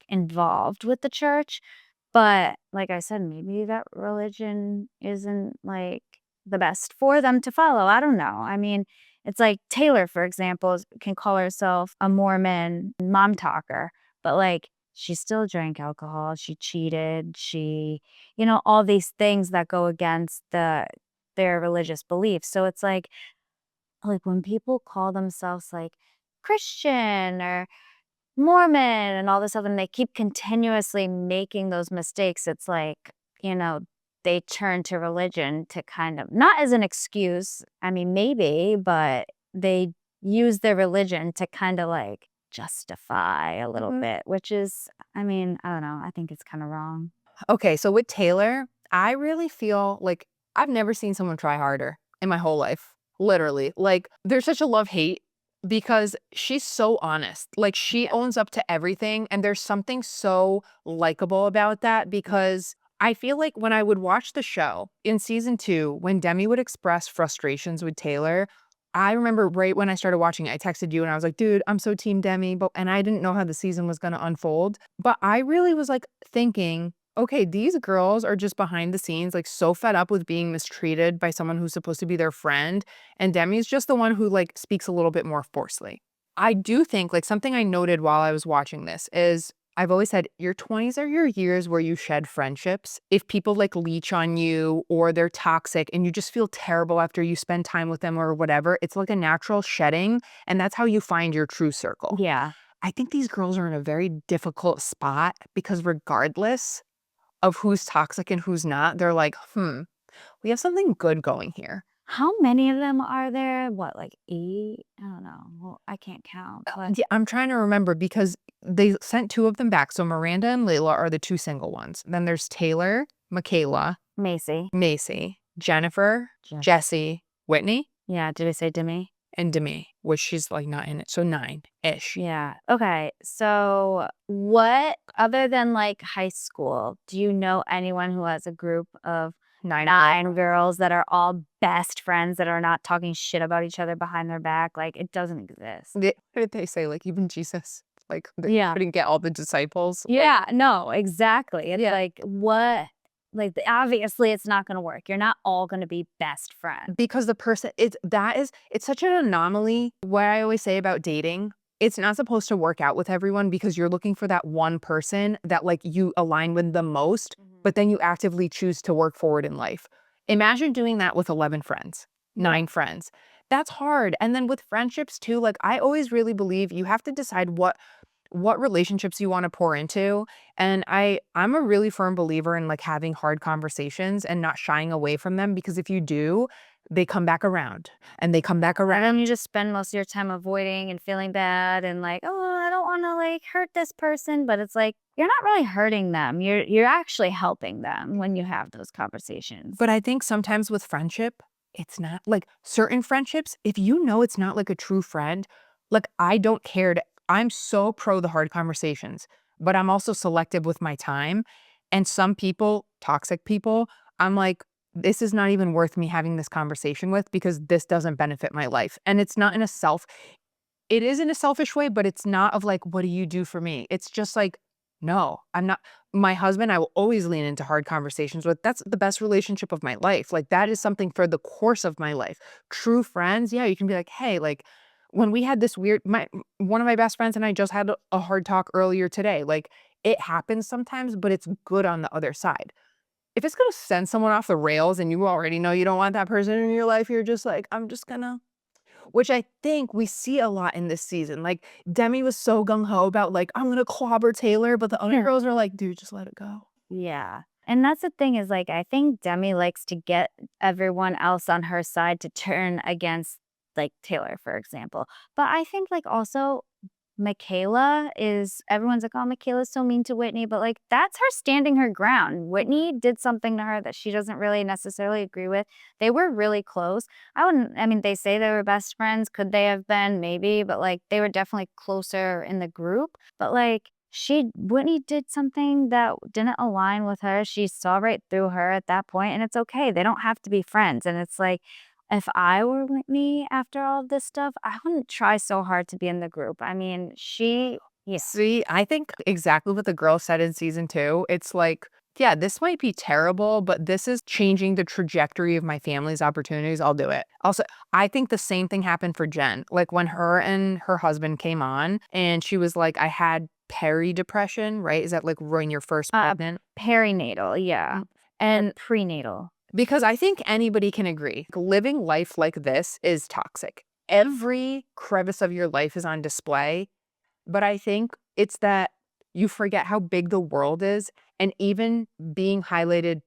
involved with the church. But like I said, maybe that religion isn't the best for them to follow. I don't know. I mean, it's like Taylor, for example, can call herself a Mormon mom talker, but she still drank alcohol, she cheated, she, all these things that go against their religious beliefs. So it's like when people call themselves Christian or Mormon and all this other, and they keep continuously making those mistakes, it's you know, they turn to religion to kind of not as an excuse, I mean, maybe, but they use their religion to kind of justify a little bit, which is, I mean, I don't know, I think it's kind of wrong. Okay, so with Taylor, I really feel like I've never seen someone try harder in my whole life. Literally. Like, there's such a love-hate because she's so honest. Like, she owns up to everything, and there's something so likable about that because I feel like when I would watch the show in season 2, when Demi would express frustrations with Taylor, I remember right when I started watching it, I texted you and I was like, "Dude, I'm so team Demi," and I didn't know how the season was gonna unfold. But I really was, like, thinking, "Okay, these girls are just behind the scenes, like, so fed up with being mistreated by someone who's supposed to be their friend, and Demi's just the one who, like, speaks a little bit more forcefully." I do think, like, something I noted while I was watching this is I've always said your 20s are your years where you shed friendships. If people like leech on you or they're toxic and you just feel terrible after you spend time with them or whatever, it's like a natural shedding. And that's how you find your true circle. Yeah. I think these girls are in a very difficult spot because regardless of who's toxic and who's not, they're like, we have something good going here. How many of them are there? What, like 8? I don't know. Well, I can't count, but Yeah, I'm trying to remember because they sent 2 of them back. So Miranda and Layla are the 2 single ones. Then there's Taylor, Michaela, Macy. Macy, Jennifer, Jen. Jesse, Whitney, Yeah, did I say Demi? and Demi, which she's like not in it. So 9-ish. Yeah. Okay. So, what other than like high school, do you know anyone who has a group of 9 girls that are all best friends that are not talking shit about each other behind their back? Like, it doesn't exist. What did they say? Like even Jesus, like they Yeah. couldn't get all the disciples. Yeah. No, exactly. It's Yeah. like, what? Like, obviously, it's not going to work. You're not all going to be best friends. Because the person it's such an anomaly. What I always say about dating, it's not supposed to work out with everyone because you're looking for that one person that like you align with the most, but then you actively choose to work forward in life. Imagine doing that with 11 friends, 9 friends. That's hard. And then with friendships too, like I always really believe you have to decide what relationships you want to pour into. And I'm a really firm believer in like having hard conversations and not shying away from them, because if you do, they come back around and they come back And around. then you just spend most of your time avoiding and feeling bad and like, oh, I don't want to like hurt this person. But it's like, you're not really hurting them. You're actually helping them when you have those conversations. But I think sometimes with friendship, it's not like certain friendships, if you know it's not like a true friend, like I don't care to, I'm so pro the hard conversations, but I'm also selective with my time. And some people, toxic people, I'm like, this is not even worth me having this conversation with because this doesn't benefit my life. And it's not in a it is in a selfish way, but it's not of like, what do you do for me? It's just like, no, I'm not. My husband, I will always lean into hard conversations with. That's the best relationship of my life. Like, that is something for the course of my life. True friends, yeah, you can be like, hey, like, when we had this one of my best friends and I just had a hard talk earlier today. Like, it happens sometimes, but it's good on the other side. If it's gonna send someone off the rails and you already know you don't want that person in your life, you're just like, I'm just gonna, which I think we see a lot in this season. Like, Demi was so gung-ho about, like, "I'm gonna clobber Taylor," but the other girls are like, "Dude, just let it go." Yeah. And that's the thing is like, I think Demi likes to get everyone else on her side to turn against like Taylor, for example. But I think like also Michaela is everyone's like, oh, Michaela's so mean to Whitney, but like that's her standing her ground. Whitney did something to her that she doesn't really necessarily agree with. They were really close. I mean, they say they were best friends. Could they have been? Maybe, but like they were definitely closer in the group. But like Whitney did something that didn't align with her. She saw right through her at that point, and it's okay. They don't have to be friends. And it's like, if I were Whitney after all of this stuff, I wouldn't try so hard to be in the group. I mean, yeah. See, I think exactly what the girl said in season 2. It's like, yeah, this might be terrible, but this is changing the trajectory of my family's opportunities. I'll do it. Also, I think the same thing happened for Jen. Like when her and her husband came on and she was like, I had peri-depression, right? Is that like when you're first pregnant? Perinatal, yeah. And Prenatal. because I think anybody can agree, living life like this is toxic. Every crevice of your life is on display, but I think it's that you forget how big the world is, and even being highlighted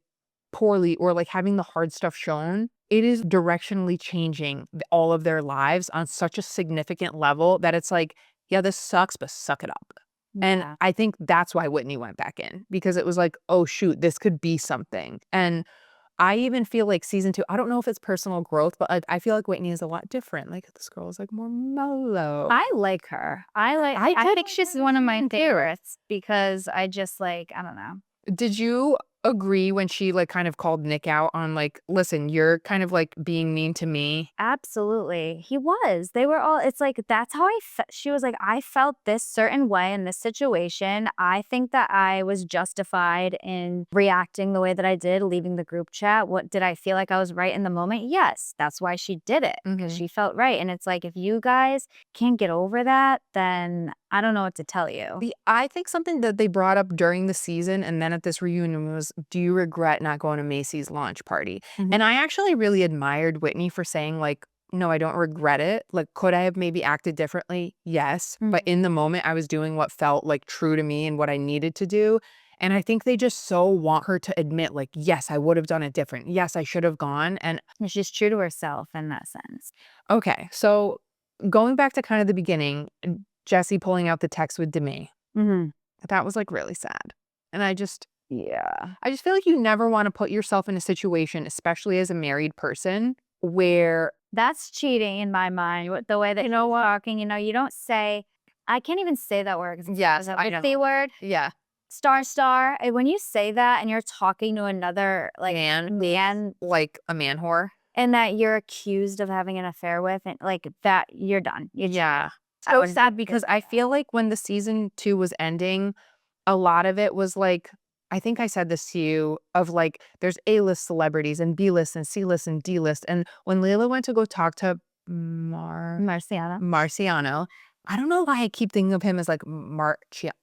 poorly or like having the hard stuff shown, it is directionally changing all of their lives on such a significant level that it's like, yeah, this sucks, but suck it up. And Yeah. I think that's why Whitney went back in, because it was like, oh shoot, this could be something. And I even feel like season 2, I don't know if it's personal growth, but I feel like Whitney is a lot different. Like this girl is like more mellow. I like her. I think she's one of my favorites because I just like, I don't know. Did you agree when she, like, kind of called Nick out on, like, "Listen, you're kind of, like, being mean to me." Absolutely. He was. They were all it's like, that's how she was like, "I felt this certain way in this situation. I think that I was justified in reacting the way that I did, leaving the group chat. What did I feel like I was right in the moment? Yes. That's why she did it, because Mhm. she felt right." And it's like, if you guys can't get over that, then I don't know what to tell you. I think something that they brought up during the season and then at this reunion was, "Do you regret not going to Macy's launch party?" Mhm. And I actually really admired Whitney for saying, like, "No, I don't regret it. Like, could I have maybe acted differently? Yes. But Mhm. in the moment, I was doing what felt, like, true to me and what I needed to do." And I think they just so want her to admit, like, "Yes, I would have done it different. Yes, I should have gone." And And she's true to herself in that sense. okay, so going back to kind of the beginning, Jesse pulling out the text with Demi. Mhm. That was, like, really sad. And Yeah. I just feel like you never wanna put yourself in a situation, especially as a married person, where That's cheating in my mind, with the way that you he know was what? talking, you don't say I can't even say that word 'cause Yes, I the know. C word, Yeah. star, and when you say that and you're talking to another, like, Man, man, like a man whore. and that you're accused of having an affair with, and, like, that you're done. You cheated. Yeah. I So would sad never because say I that. feel like when the season 2 was ending, a lot of it was like I think I said this to you of like, there's A-list celebrities and B-list and C-list and D-list, and when Layla went to go talk to Marciana. Marciano, I don't know why I keep thinking of him as like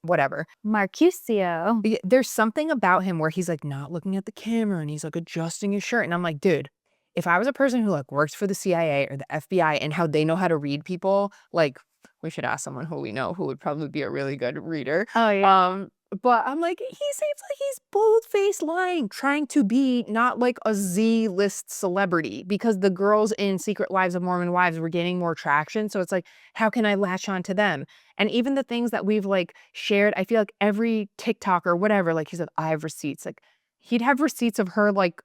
whatever. Marcusio. There's something about him where he's like not looking at the camera and he's like adjusting his shirt, and I'm like, dude, if I was a person who like works for the CIA or the FBI and how they know how to read people, like we should ask someone who we know who would probably be a really good reader. Oh, yeah. But I'm like, he seems like he's bold-faced lying, trying to be not like a Z-list celebrity because the girls in Secret Lives of Mormon Wives were gaining more traction. So it's like, how can I latch on to them? And even the things that we've like shared, I feel like every TikTok or whatever, like he said, I have receipts. Like he'd have receipts of her like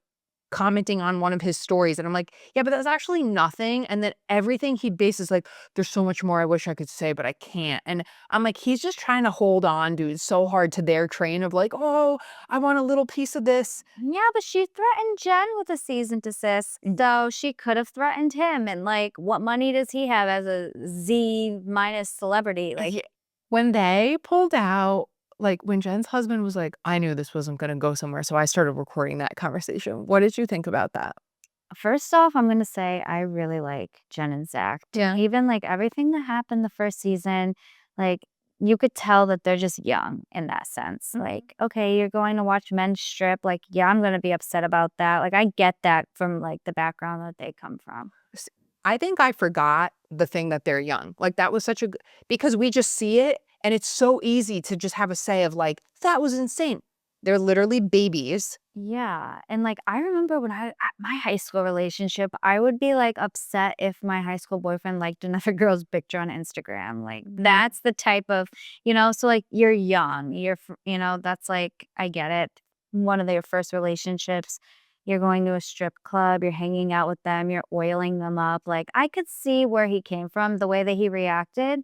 commenting on one of his stories. And I'm like, yeah, but that's actually nothing. And then everything he bases like, there's so much more I wish I could say, but I can't. And I'm like, he's just trying to hold on, dude, so hard to their train of like, oh, I want a little piece of this. Yeah, but she threatened Jen with a cease and desist, so she could have threatened him, and, like, what money does he have as a Z minus celebrity? Like, Yeah. When they pulled out, like when Jen's husband was like, I knew this wasn't going to go somewhere. So I started recording that conversation. What did you think about that? first off, I'm gonna say I really like Jen and Zach. Yeah. Even, like, everything that happened the first season, like, you could tell that they're just young in that sense. Like, okay, you're going to watch men strip, like, yeah, I'm gonna be upset about that. Like, I get that from, like, the background that they come from. S I think I forgot the thing that they're young. Like, that was such a g because we just see it, and it's so easy to just have a say of like, "That was insane." They're literally babies. Yeah, and, like, I remember when I at my high school relationship, I would be, like, upset if my high school boyfriend liked another girl's picture on Instagram, like, that's the type of so, like, you're young, that's, like I get it. One of their first relationships, you're going to a strip club, you're hanging out with them, you're oiling them up, like, I could see where he came from, the way that he reacted.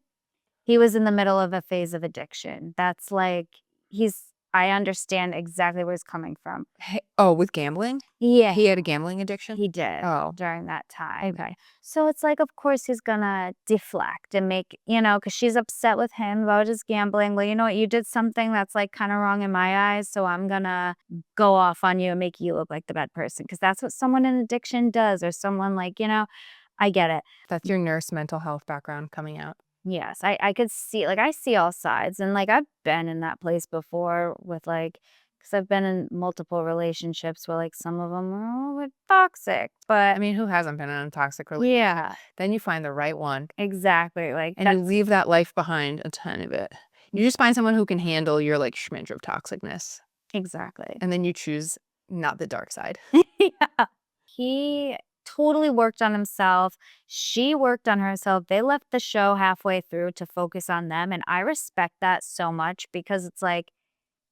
He was in the middle of a phase of addiction. That's, like he's I understand exactly where he's coming from. Hey oh, with gambling? Yeah, He had a gambling addiction? he did Oh, during that time. okay. So it's like, of course, he's gonna deflect and make, because she's upset with him about his gambling. Well, you know what? You did something that's like kind of wrong in my eyes. So I'm gonna go off on you and make you look like the bad person. Cause that's what someone in addiction does, or someone like, I get it. That's your nurse mental health background coming out. Yes, I could see like, I see all sides, and, like, I've been in that place before with, like, because 'cause I've been in multiple relationships where, like, some of them are a little bit toxic, I but mean, who hasn't been in a toxic relationship? yeah, Then you find the right one, exactly, like, and you that's leave that life behind, a ton of it. You just find someone who can handle your, like, schmidge of toxicness, exactly. and then you choose not the dark side. Yeah. He totally worked on himself, she worked on herself, they left the show halfway through to focus on them, and I respect that so much because it's like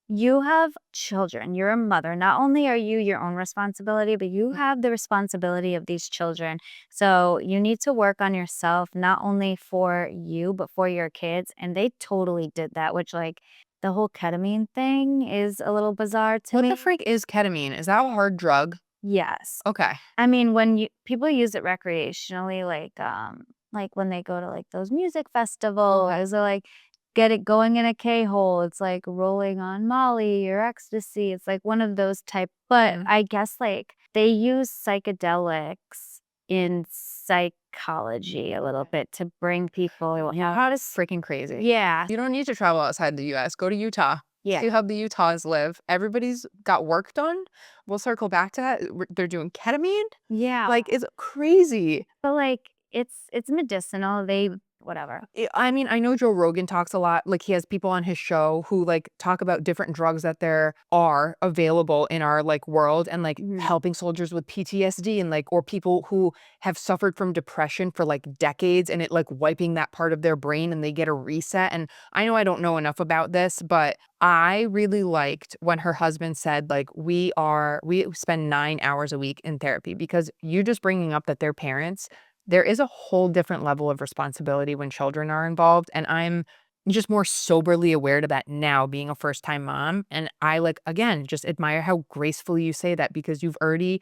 you have children. You're a mother. Not only are you your own responsibility, but you have the responsibility of these children. So you need to work on yourself, not only for you, but for your kids. And they totally did that, which, like, the whole ketamine thing is a little bizarre to What me. the freak is ketamine? Is that a hard drug? Yes. Okay. I mean, when people use it recreationally, like when they go to like those music festivals, or like get it going in a K-hole, it's like rolling on Molly or ecstasy. It's like one of those type. But Mhm. I guess like they use psychedelics in psychology a little bit to bring people Yeah, out of freaking crazy. yeah. You don't need to travel outside the US. Go to Utah. Yeah. See how the Utahs live. Everybody's got work done. We'll circle back to that. They're doing ketamine. Yeah. Like, it's crazy. But like it's medicinal. They whatever. I mean, I know Joe Rogan talks a lot. Like, he has people on his show who like talk about different drugs that there are available in our like world, and like Mhm. helping soldiers with PTSD, and like, or people who have suffered from depression for like decades, and it like wiping that part of their brain and they get a reset. And I know I don't know enough about this, but I really liked when her husband said like, we spend 9 hours a week in therapy, because you just bringing up that they're parents, there is a whole different level of responsibility when children are involved, and I'm just more soberly aware to that now, being a first-time mom. And I, like, again, just admire how gracefully you say that, because you've already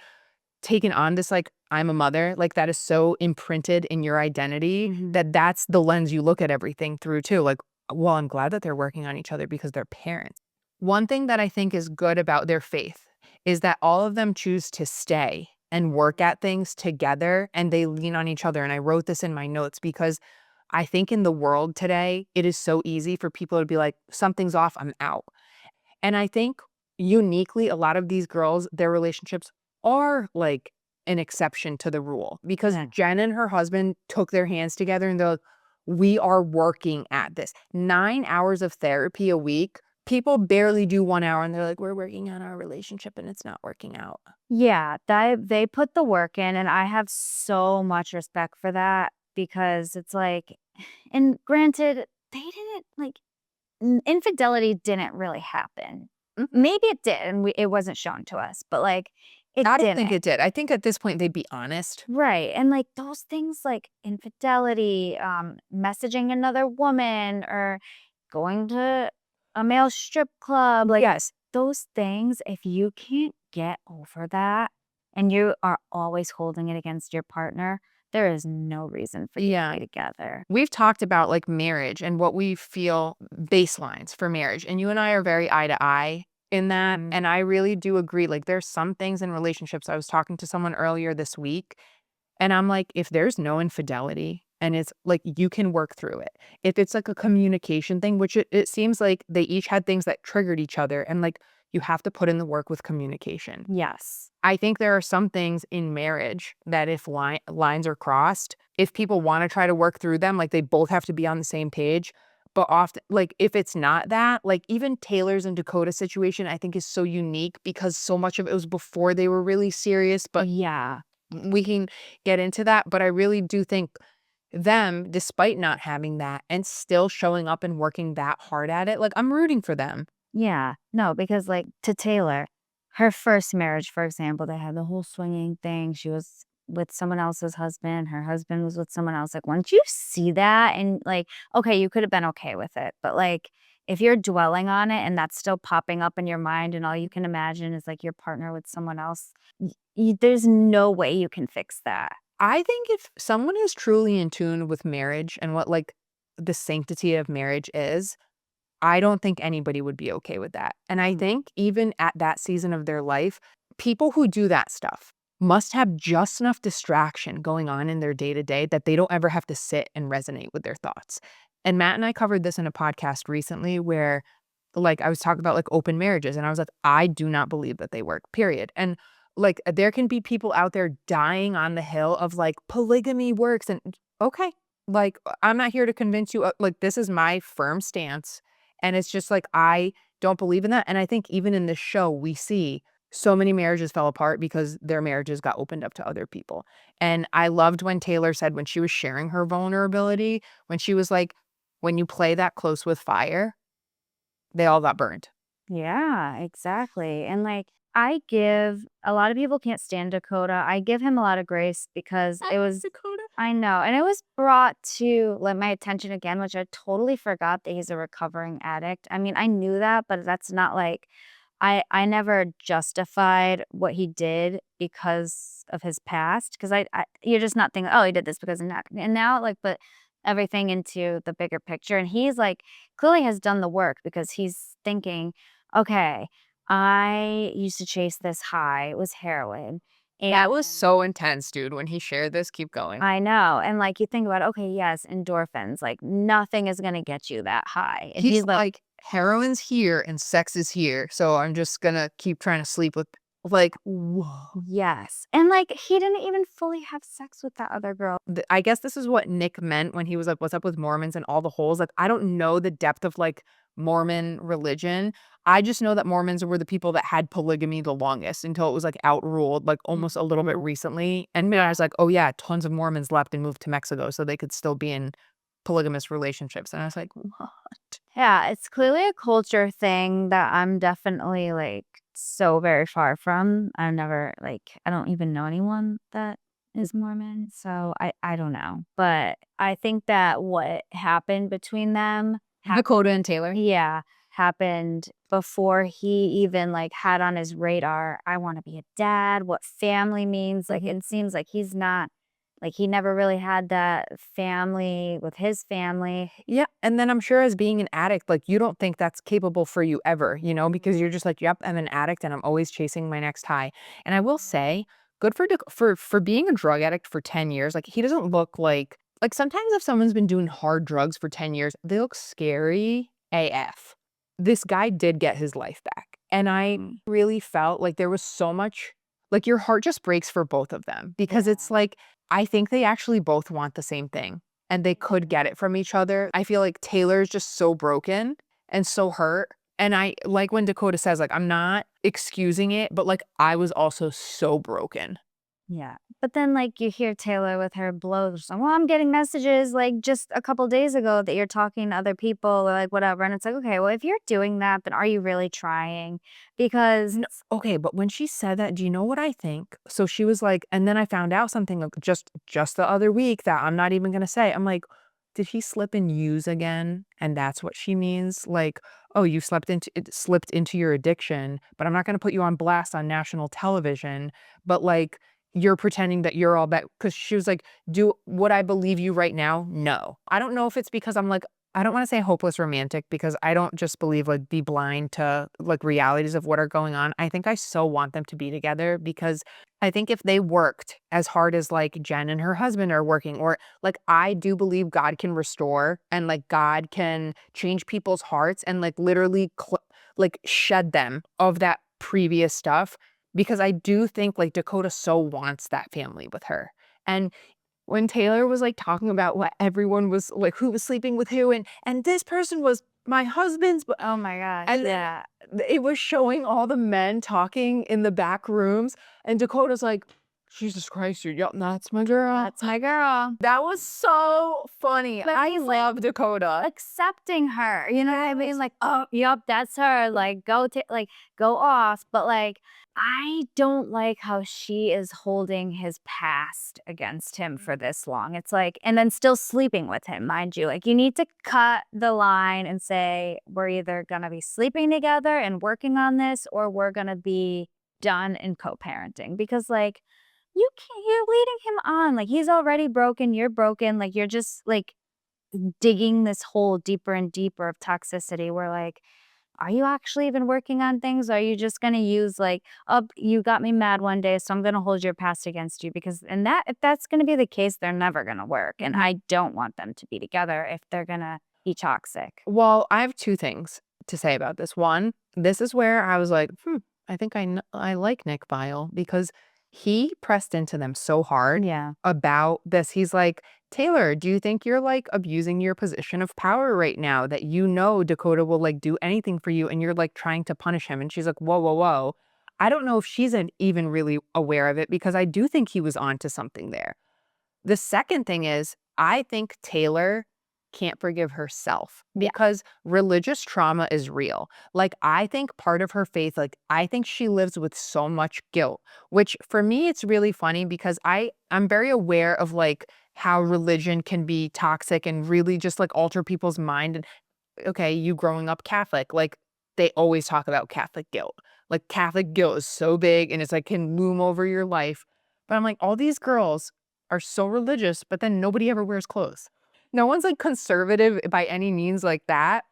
taken on this, like, "I'm a mother," like, that is so imprinted in your identity Mhm. that that's the lens you look at everything through too, like, "Well, I'm glad that they're working on each other because they're parents." One thing that I think is good about their faith is that all of them choose to stay and work at things together, and they lean on each other. And I wrote this in my notes because I think in the world today, it is so easy for people to be like, "Something's off, I'm out." And I think uniquely, a lot of these girls, their relationships are like an exception to the rule, because Yeah. Jen and her husband took their hands together and they're like, we are working at this. 9 hours of therapy a week. People barely do 1 hour and they're like, we're working on our relationship and it's not working out. Yeah, they put the work in, and I have so much respect for that because it's like and granted, they didn't like infidelity didn't really happen. Mhm. Maybe it did, and it wasn't shown to us, but like it I don't think didn't. it did. I think at this point they'd be honest. Right. And like those things like infidelity, messaging another woman or going to a male strip club, like Yes. those things, if you can't get over that and you are always holding it against your partner, there is no reason for you to Yeah. be together. We've talked about like marriage and what we feel baselines for marriage. And you and I are very eye to eye in that. Mhm. And I really do agree. Like, there's some things in relationships. I was talking to someone earlier this week, and I'm like, if there's no infidelity and it's like you can work through it, if it's like a communication thing, which it seems like they each had things that triggered each other, and like you have to put in the work with communication. Yes. I think there are some things in marriage that if lines are crossed, if people want to try to work through them, like they both have to be on the same page. But often, like if it's not that, like even Taylor's and Dakota situation, I think is so unique because so much of it was before they were really serious. But Yeah. we can get into that. But I really do think them, despite not having that and still showing up and working that hard at it, like I'm rooting for them. Yeah. No, because like to Taylor, her first marriage, for example, they had the whole swinging thing. She was with someone else's husband. Her husband was with someone else. Like, once you see that and like, okay, you could have been okay with it. But like, if you're dwelling on it and that's still popping up in your mind and all you can imagine is like your partner with someone else, there's no way you can fix that. I think if someone is truly in tune with marriage and what like the sanctity of marriage is, I don't think anybody would be okay with that. And I Mm. think even at that season of their life, people who do that stuff must have just enough distraction going on in their day to day that they don't ever have to sit and resonate with their thoughts. And Matt and I covered this in a podcast recently where like I was talking about like open marriages, and I was like, I do not believe that they work, period. And like there can be people out there dying on the hill of like polygamy works, and okay, like I'm not here to convince you, like this is my firm stance. And it's just like I don't believe in that. And I think even in this show we see so many marriages fell apart because their marriages got opened up to other people. And I loved when Taylor said, when she was sharing her vulnerability, when she was like, when you play that close with fire, they all got burned. Yeah, exactly. And like I give a lot of people can't stand Dakota. I give him a lot of grace because it was Dakota? I know, and it was brought to, like, my attention again, which I totally forgot that he's a recovering addict. I mean, I knew that, but that's not like I never justified what he did because of his past, 'cause I you're just not thinking, "Oh, he did this because of that." And now, like, put everything into the bigger picture, and he's, like, clearly has done the work because he's thinking, "Okay, I used to chase this high, it was heroin, That was and" so intense, dude, when he shared this. Keep going. I know, and, like, you think about, okay, yes, endorphins, like, nothing is gonna get you that high, and He's he's like, like, "Heroin's here and sex is here, so I'm just gonna keep trying to sleep with," like, whoa. yes, and, like, he didn't even fully have sex with that other girl. I guess this is what Nick meant when he was like, "What's up with Mormons and all the holes?" Like, I don't know the depth of, like, Mormon religion. I just know that Mormons were the people that had polygamy the longest until it was, like, outruled, like, almost a little bit recently, and then I was like, "Oh, yeah, tons of Mormons left and moved to Mexico so they could still be in polygamous relationships," and I was like, "What?" Yeah, it's clearly a culture thing that I'm definitely, like, so very far from. I've never, like, I don't even know anyone that is Mormon, so I don't know, but I think that what happened between them Dakota and Taylor? yeah, happened before he even, like, had on his radar, "I wanna be a dad," what family means, like, it seems like he's not like, he never really had that family with his family. Yeah, and then I'm sure as being an addict, like, you don't think that's capable for you ever, you know, because you're just like, "Yep, I'm an addict and I'm always chasing my next high." And I will say, good for for being a drug addict for 10 years, like, he doesn't look like, sometimes if someone's been doing hard drugs for 10 years, they look scary AF. This guy did get his life back, and I Mhm. really felt like there was so much like, your heart just breaks for both of them because it's Yeah. like, I think they actually both want the same thing and they could get it from each other. I feel like Taylor's just so broken and so hurt. And I like when Dakota says, like, I'm not excusing it, but like I was also so broken. Yeah, but then, like, you hear Taylor with her blows, like, "Well, I'm getting messages, like, just a couple days ago that you're talking to other people," or, like, whatever, and it's like, "Okay, well, if you're doing that, then are you really trying?" Because No, okay, but when she said that, do you know what I think? So she was like, and then I found out something like just the other week that I'm not even gonna say. I'm like, did he slip and use again? And that's what she means. Like, oh, you slipped into your addiction, but I'm not gonna put you on blast on national television. But like you're pretending that you're all that because she was like, do would I believe you right now? No. I don't know if it's because I'm like, I don't wanna say hopeless romantic because I don't just believe, like, be blind to, like, realities of what are going on. I think I so want them to be together because I think if they worked as hard as, like, Jen and her husband are working or like, I do believe God can restore and, like, God can change people's hearts and, like, literally like, shed them of that previous stuff because I do think, like, Dakota so wants that family with her. And when Taylor was, like, talking about what everyone was like, who was sleeping with who, and this person was my husband's b oh my gosh, and then yeah. it was showing all the men talking in the back rooms, and Dakota's like, "Jesus Christ, dude, yep, that's my girl." That's my girl. That was so funny. But I he's, like, love Dakota. accepting her, you know what I mean? Yes. Like, "Oh, yep, that's her, like, go off," but, like, I don't like how she is holding his past against him for this long. It's like and then still sleeping with him, mind you. Like, you need to cut the line and say, "We're either gonna be sleeping together and working on this, or we're gonna be done in co-parenting," because, like, you're leading him on, like, he's already broken, you're broken, like, you're just, like, digging this hole deeper and deeper of toxicity where, like, are you actually even working on things? Are you just gonna use, like, "Oh, you got me mad one day, so I'm gonna hold your past against you," because and that if that's gonna be the case, they're never gonna work, and Mhm. I don't want them to be together if they're gonna be toxic. Well, I have 2 things to say about this. One, this is where I was like, I think I like Nick Viall," because he pressed into them so hard Yeah. about this. He's like, "Taylor, do you think you're, like, abusing your position of power right now that you know Dakota will, like, do anything for you and you're, like, trying to punish him?" And she's like, "Whoa, whoa, whoa." I don't know if she's even really aware of it because I do think he was onto something there. The second thing is, I think Taylor can't forgive herself Yeah. because religious trauma is real. Like, I think part of her faith, like, I think she lives with so much guilt, which for me, it's really funny because I'm very aware of like how religion can be toxic and really just like alter people's mind. And okay, you growing up Catholic, like they always talk about Catholic guilt. Like Catholic guilt is so big and it's like can loom over your life. But I'm like, all these girls are so religious, but then nobody ever wears clothes. No one's like conservative by any means like that.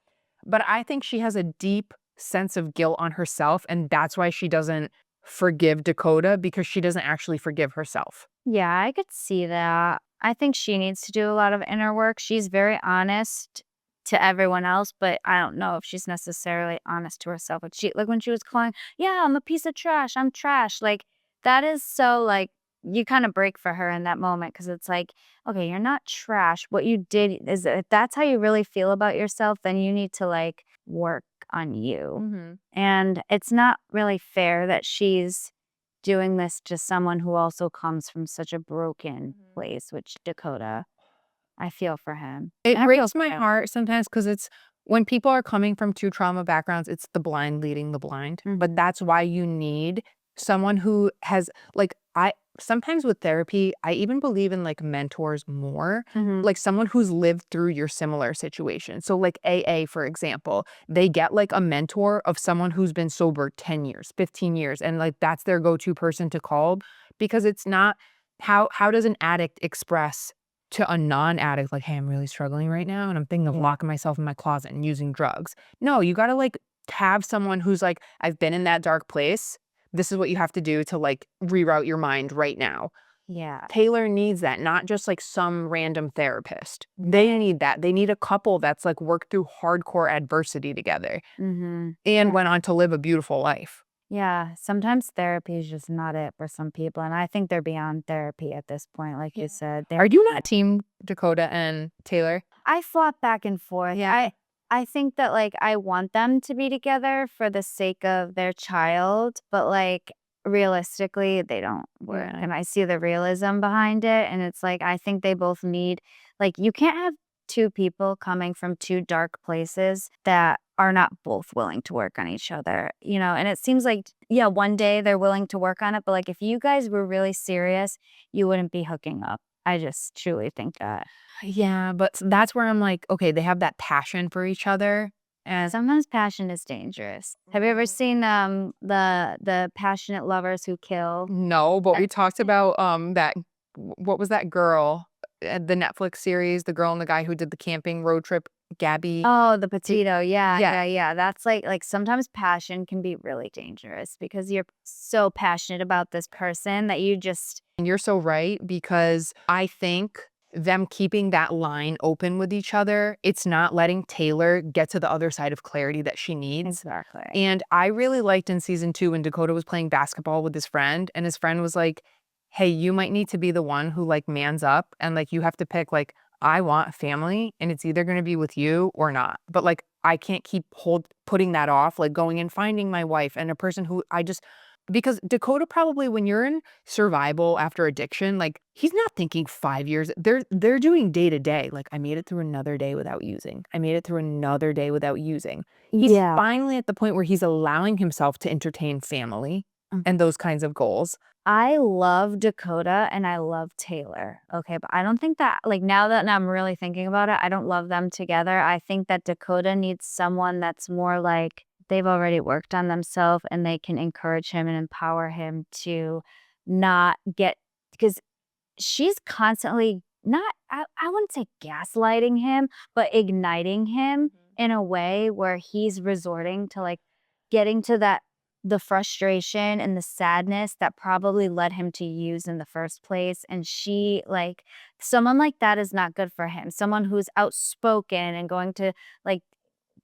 But I think she has a deep sense of guilt on herself. And that's why she doesn't forgive Dakota because she doesn't actually forgive herself. Yeah, I could see that. I think she needs to do a lot of inner work. She's very honest to everyone else, but I don't know if she's necessarily honest to herself. Like when she was calling, "Yeah, I'm a piece of trash. I'm trash." Like that is so like you kind of break for her in that moment because it's like, okay, you're not trash. What you did is if that's how you really feel about yourself, then you need to like work on you. Mhm. And it's not really fair that she's doing this to someone who also comes from such a broken Mhm. place, which Dakota, I feel for him. It And I feel breaks for my you. heart sometimes because it's when people are coming from 2 trauma backgrounds, it's the blind leading the blind, but Mhm. that's why you need someone who has like, I sometimes with therapy, I even believe in, like, mentors more, Mhm. like, someone who's lived through your similar situation. So, like, AA, for example, they get, like, a mentor of someone who's been sober 10 years, 15 years, and, like, that's their go-to person to call because it's not how does an addict express to a non-addict, like, "Hey, I'm really struggling right now, and I'm thinking of Yeah. locking myself in my closet and using drugs." No, you gotta, like, have someone who's like, "I've been in that dark place. This is what you have to do to, like, reroute your mind right now." Yeah. Taylor needs that, not just, like, some random therapist. They Right. need that. They need a couple that's, like, worked through hardcore adversity together Mhm. and Yeah. went on to live a beautiful life. Yeah. Sometimes therapy is just not it for some people, and I think they're beyond therapy at this point, like Yeah. you said. They're Are you not team Dakota and Taylor? I flop back and forth. Yeah. I think that, like, I want them to be together for the sake of their child, but, like, realistically, they don't work, Yeah. and I see the realism behind it, and it's like, I think they both need like, you can't have 2 people coming from 2 dark places that are not both willing to work on each other, you know, and it seems like, yeah, one day they're willing to work on it, but, like, if you guys were really serious, you wouldn't be hooking up. I just truly think that. Yeah, but that's where I'm like, okay, they have that passion for each other, and Sometimes passion is dangerous. Have you ever mm, seen, the passionate lovers who kill? no, but Uh, we talked about, that what was that girl, the Netflix series, the girl and the guy who did the camping road trip, Gabby oh, the T potato, yeah, yeah, yeah, yeah, that's like, sometimes passion can be really dangerous because you're so passionate about this person that you just and you're so right because I think them keeping that line open with each other, it's not letting Taylor get to the other side of clarity that she needs. exactly. And I really liked in season 2 when Dakota was playing basketball with his friend, and his friend was like, "Hey, you might need to be the one who, like, mans up, and, like, you have to pick, like, I want a family, and it's either gonna be with you or not. But, like, I can't keep putting that off, like, going and finding my wife and a person who I just" because Dakota probably when you're in survival after addiction, like, he's not thinking 5 years. They're doing day to day, like, "I made it through another day without using. I made it through another day without using." He's Yeah. finally at the point where he's allowing himself to entertain family and those kinds of goals. I love Dakota and I love Taylor. Okay, but I don't think that like now that I'm really thinking about it, I don't love them together. I think that Dakota needs someone that's more like they've already worked on themselves and they can encourage him and empower him to not get because she's constantly not I wouldn't say gaslighting him, but igniting him in a way where he's resorting to like getting to that the frustration and the sadness that probably led him to use in the first place. And she like someone like that is not good for him. Someone who's outspoken and going to like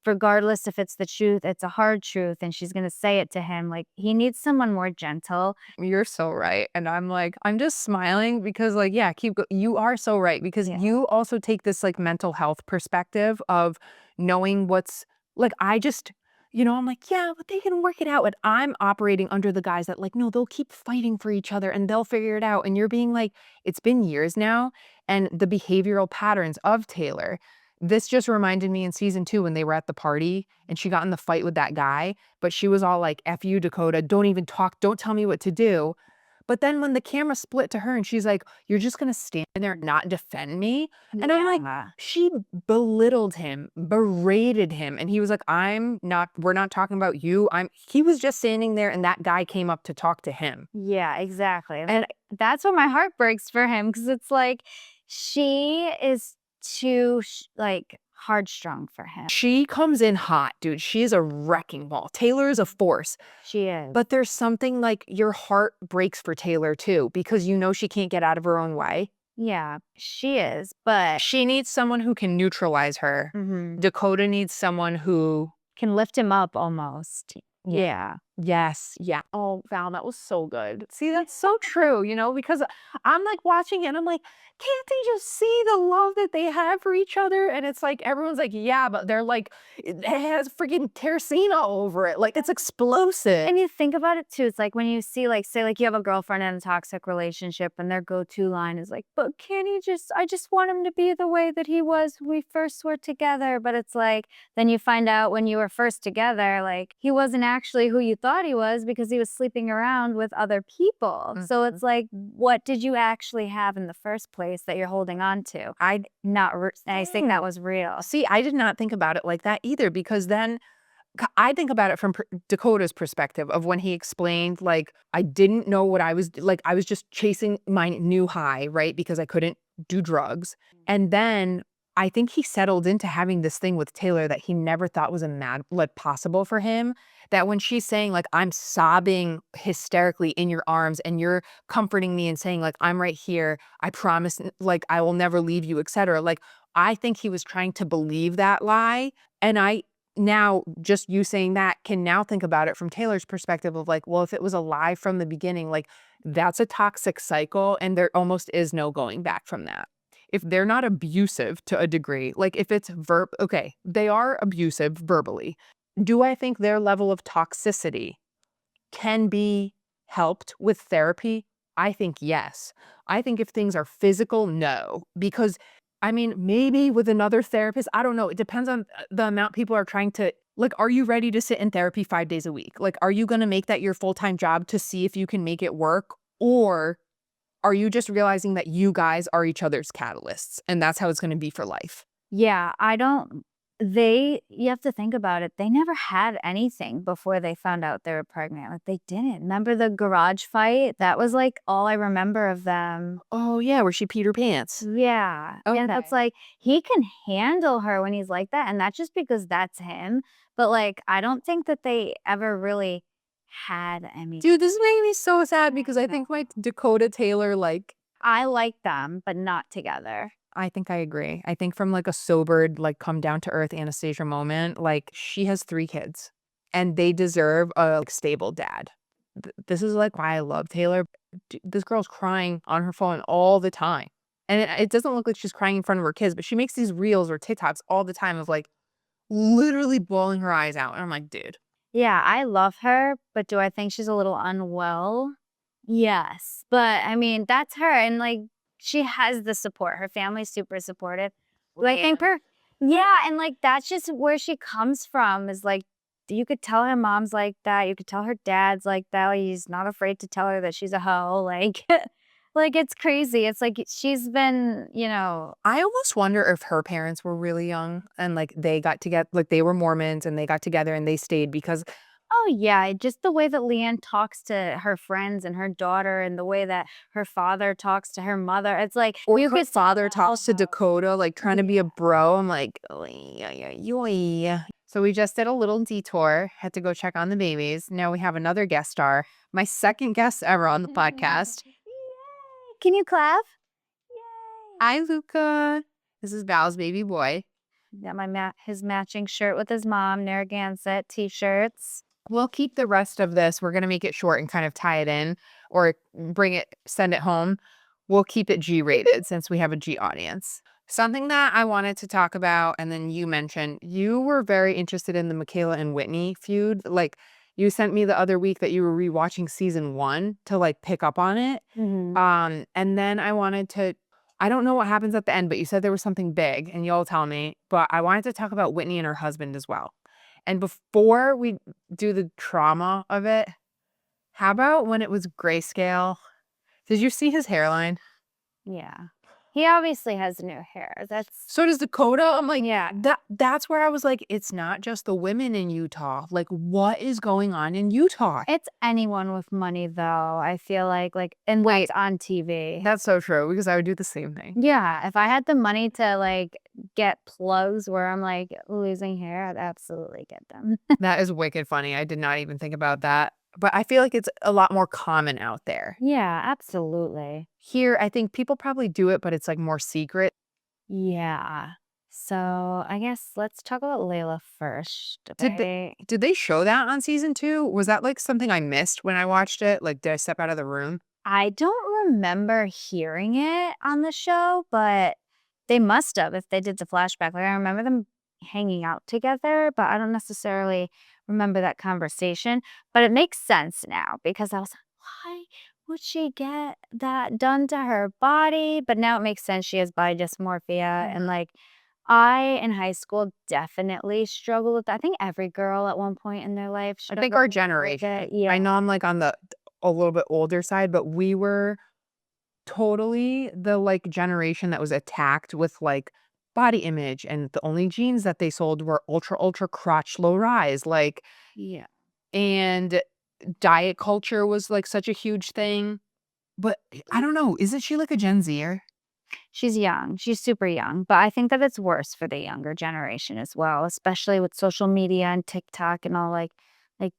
regardless if it's the truth, it's a hard truth and she's going to say it to him. Like he needs someone more gentle. You're so right, and I'm like I'm just smiling because, like, yeah, you are so right because Yeah. you also take this, like, mental health perspective of knowing what's like, I just I'm like, "Yeah, but they can work it out," and I'm operating under the guise that, like, "No, they'll keep fighting for each other and they'll figure it out," and you're being like, "It's been years now," and the behavioral patterns of Taylor. This just reminded me in season 2 when they were at the party and she got in the fight with that guy, but she was all like, "F you, Dakota, don't even talk, don't tell me what to do." But then when the camera split to her and she's like, "You're just gonna stand there and not defend me?" And I'm like, Yeah. she belittled him, berated him, and he was like, we're not talking about you. He was just standing there and that guy came up to talk to him. Yeah, exactly. And that's when my heart breaks for him because it's like she is too like hard-strung for him. She comes in hot, dude. She is a wrecking ball. Taylor is a force. She is. But there's something like your heart breaks for Taylor too, because you know she can't get out of her own way. Yeah, she is. But She needs someone who can neutralize her. Dakota needs someone who can lift him up almost. Yeah. Yes. Yeah. Oh, Val, that was so good. See, that's so true, because I'm like watching it and I'm like, can't they just see the love that they have for each other? And it's like, everyone's like, yeah, but they're like, it has freaking kerosene all over it. Like, it's explosive. And you think about it too. It's like when you see, like, say, like you have a girlfriend in a toxic relationship and their go-to line is like, but can't he I just want him to be the way that he was when we first were together. But it's like, then you find out when you were first together, like, he wasn't actually who you thought he was because he was sleeping around with other people. So it's like, what did you actually have in the first place that you're holding on to? I think that was real. See, I did not think about it like that either, because then I think about it from Dakota's perspective of when he explained, like, I didn't know what I was like. I was just chasing my new high, right? Because I couldn't do drugs. And then I think he settled into having this thing with Taylor that he never thought was possible for him. That when she's saying, like, I'm sobbing hysterically in your arms and you're comforting me and saying, like, I'm right here. I promise, like, I will never leave you, etc. Like, I think he was trying to believe that lie. And now, just you saying that, can now think about it from Taylor's perspective of like, well, if it was a lie from the beginning, like, that's a toxic cycle and there almost is no going back from that. If they're not abusive to a degree, like if it's okay, they are abusive verbally. Do I think their level of toxicity can be helped with therapy? I think yes. I think if things are physical, no. Because, I mean, maybe with another therapist, I don't know. It depends on the amount people are trying to, like, are you ready to sit in therapy 5 days a week? Like, are you going to make that your full-time job to see if you can make it work? Or are you just realizing that you guys are each other's catalysts and that's how it's going to be for life? Yeah, you have to think about it. They never had anything before they found out they were pregnant. Like, they didn't. Remember the garage fight? That was like all I remember of them. Oh, yeah, where she peed her pants. Yeah. And Okay. that's like, he can handle her when he's like that. And that's just because that's him. But like, I don't think that they ever really had any. Dude, this is making me so sad because I think like Dakota Taylor, like, I like them, but not together. I think I agree. I think from like a sobered, like come down to earth Anastasia moment, like she has 3 kids and they deserve a like, stable dad. This is like why I love Taylor. This girl's crying on her phone all the time. And it doesn't look like she's crying in front of her kids, but she makes these reels or TikToks all the time of like literally bawling her eyes out. And I'm like, dude. Yeah, I love her, but do I think she's a little unwell? Yes. But I mean, that's her. And like, she has the support. Her family's super supportive. Do I think her? Yeah. And like, that's just where she comes from is like, you could tell her mom's like that. You could tell her dad's like that. Like, he's not afraid to tell her that she's a hoe. Like, like it's crazy. It's like she's been, I almost wonder if her parents were really young and like they got together, like they were Mormons and they got together and they stayed because oh, yeah, just the way that Leanne talks to her friends and her daughter and the way that her father talks to her mother, it's like or you her could father talks to Dakota, like trying to be a bro. I'm like, "Oy, oy, oy, oy." So we just did a little detour, had to go check on the babies. Now we have another guest star, my second guest ever on the podcast. Yay. Can you clap? Yay. Hi, Luca. This is Val's baby boy. Got his matching shirt with his mom, Narragansett t-shirts. We'll keep the rest of this. We're going to make it short and kind of tie it in or send it home. We'll keep it G-rated since we have a G audience. Something that I wanted to talk about, and then you mentioned, you were very interested in the Michaela and Whitney feud. Like, you sent me the other week that you were rewatching season 1 to like pick up on it. And then I don't know what happens at the end, but you said there was something big and you'll tell me, but I wanted to talk about Whitney and her husband as well. And before we do the trauma of it, how about when it was Grayscale Did you see his hairline? Yeah. He obviously has new hair. That's So does Dakota. I'm like, yeah. that's where I was like, it's not just the women in Utah. Like, what is going on in Utah? It's anyone with money though, I feel like and what's on TV. That's so true because I would do the same thing. Yeah, if I had the money to, like, get plugs where I'm, like, losing hair, I'd absolutely get them. That is wicked funny. I did not even think about that. But I feel like it's a lot more common out there. Yeah, absolutely. Here, I think people probably do it, but it's like more secret. Yeah. So, I guess let's talk about Layla first, Did they okay? did they show that on season 2? Was that like something I missed when I watched it? Like, did I step out of the room? I don't remember hearing it on the show, but they must have if they did the flashback. Like, I remember them hanging out together, but I don't necessarily remember that conversation. But it makes sense now because I was like, why would she get that done to her body? But now it makes sense. She has body dysmorphia. And like, I in high school definitely struggled with that. I think every girl at one point in their life I think our struggled with generation. it. Yeah. I know I'm like on the a little bit older side, but we were totally the like generation that was attacked with like body image, and the only jeans that they sold were ultra ultra crotch low rise, like, Yeah. and diet culture was like such a huge thing. But I don't know, isn't she like a Gen Zer? She's young. She's super young, but I think that it's worse for the younger generation as well, especially with social media and TikTok and all like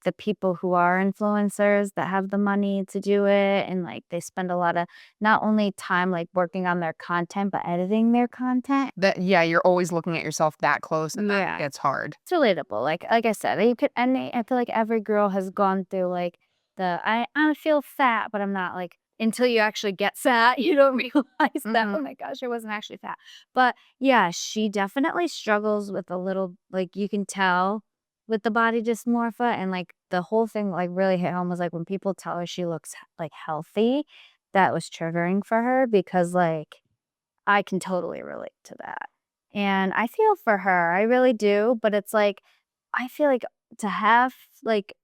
the people who are influencers that have the money to do it and like they spend a lot of not only time like working on their content but editing their content. That yeah, you're always looking at yourself that close, and that Yeah. gets hard. It's relatable. Like I said, you could and I feel like every girl has gone through like I feel fat, but I'm not like until you actually get fat, you don't realize that, Mhm. oh my gosh, I wasn't actually fat. But yeah, she definitely struggles with a little like you can tell with the body dysmorphia and like the whole thing like really hit home was like when people tell her she looks like healthy, that was triggering for her because like I can totally relate to that. And I feel for her, I really do, but it's like I feel like to have like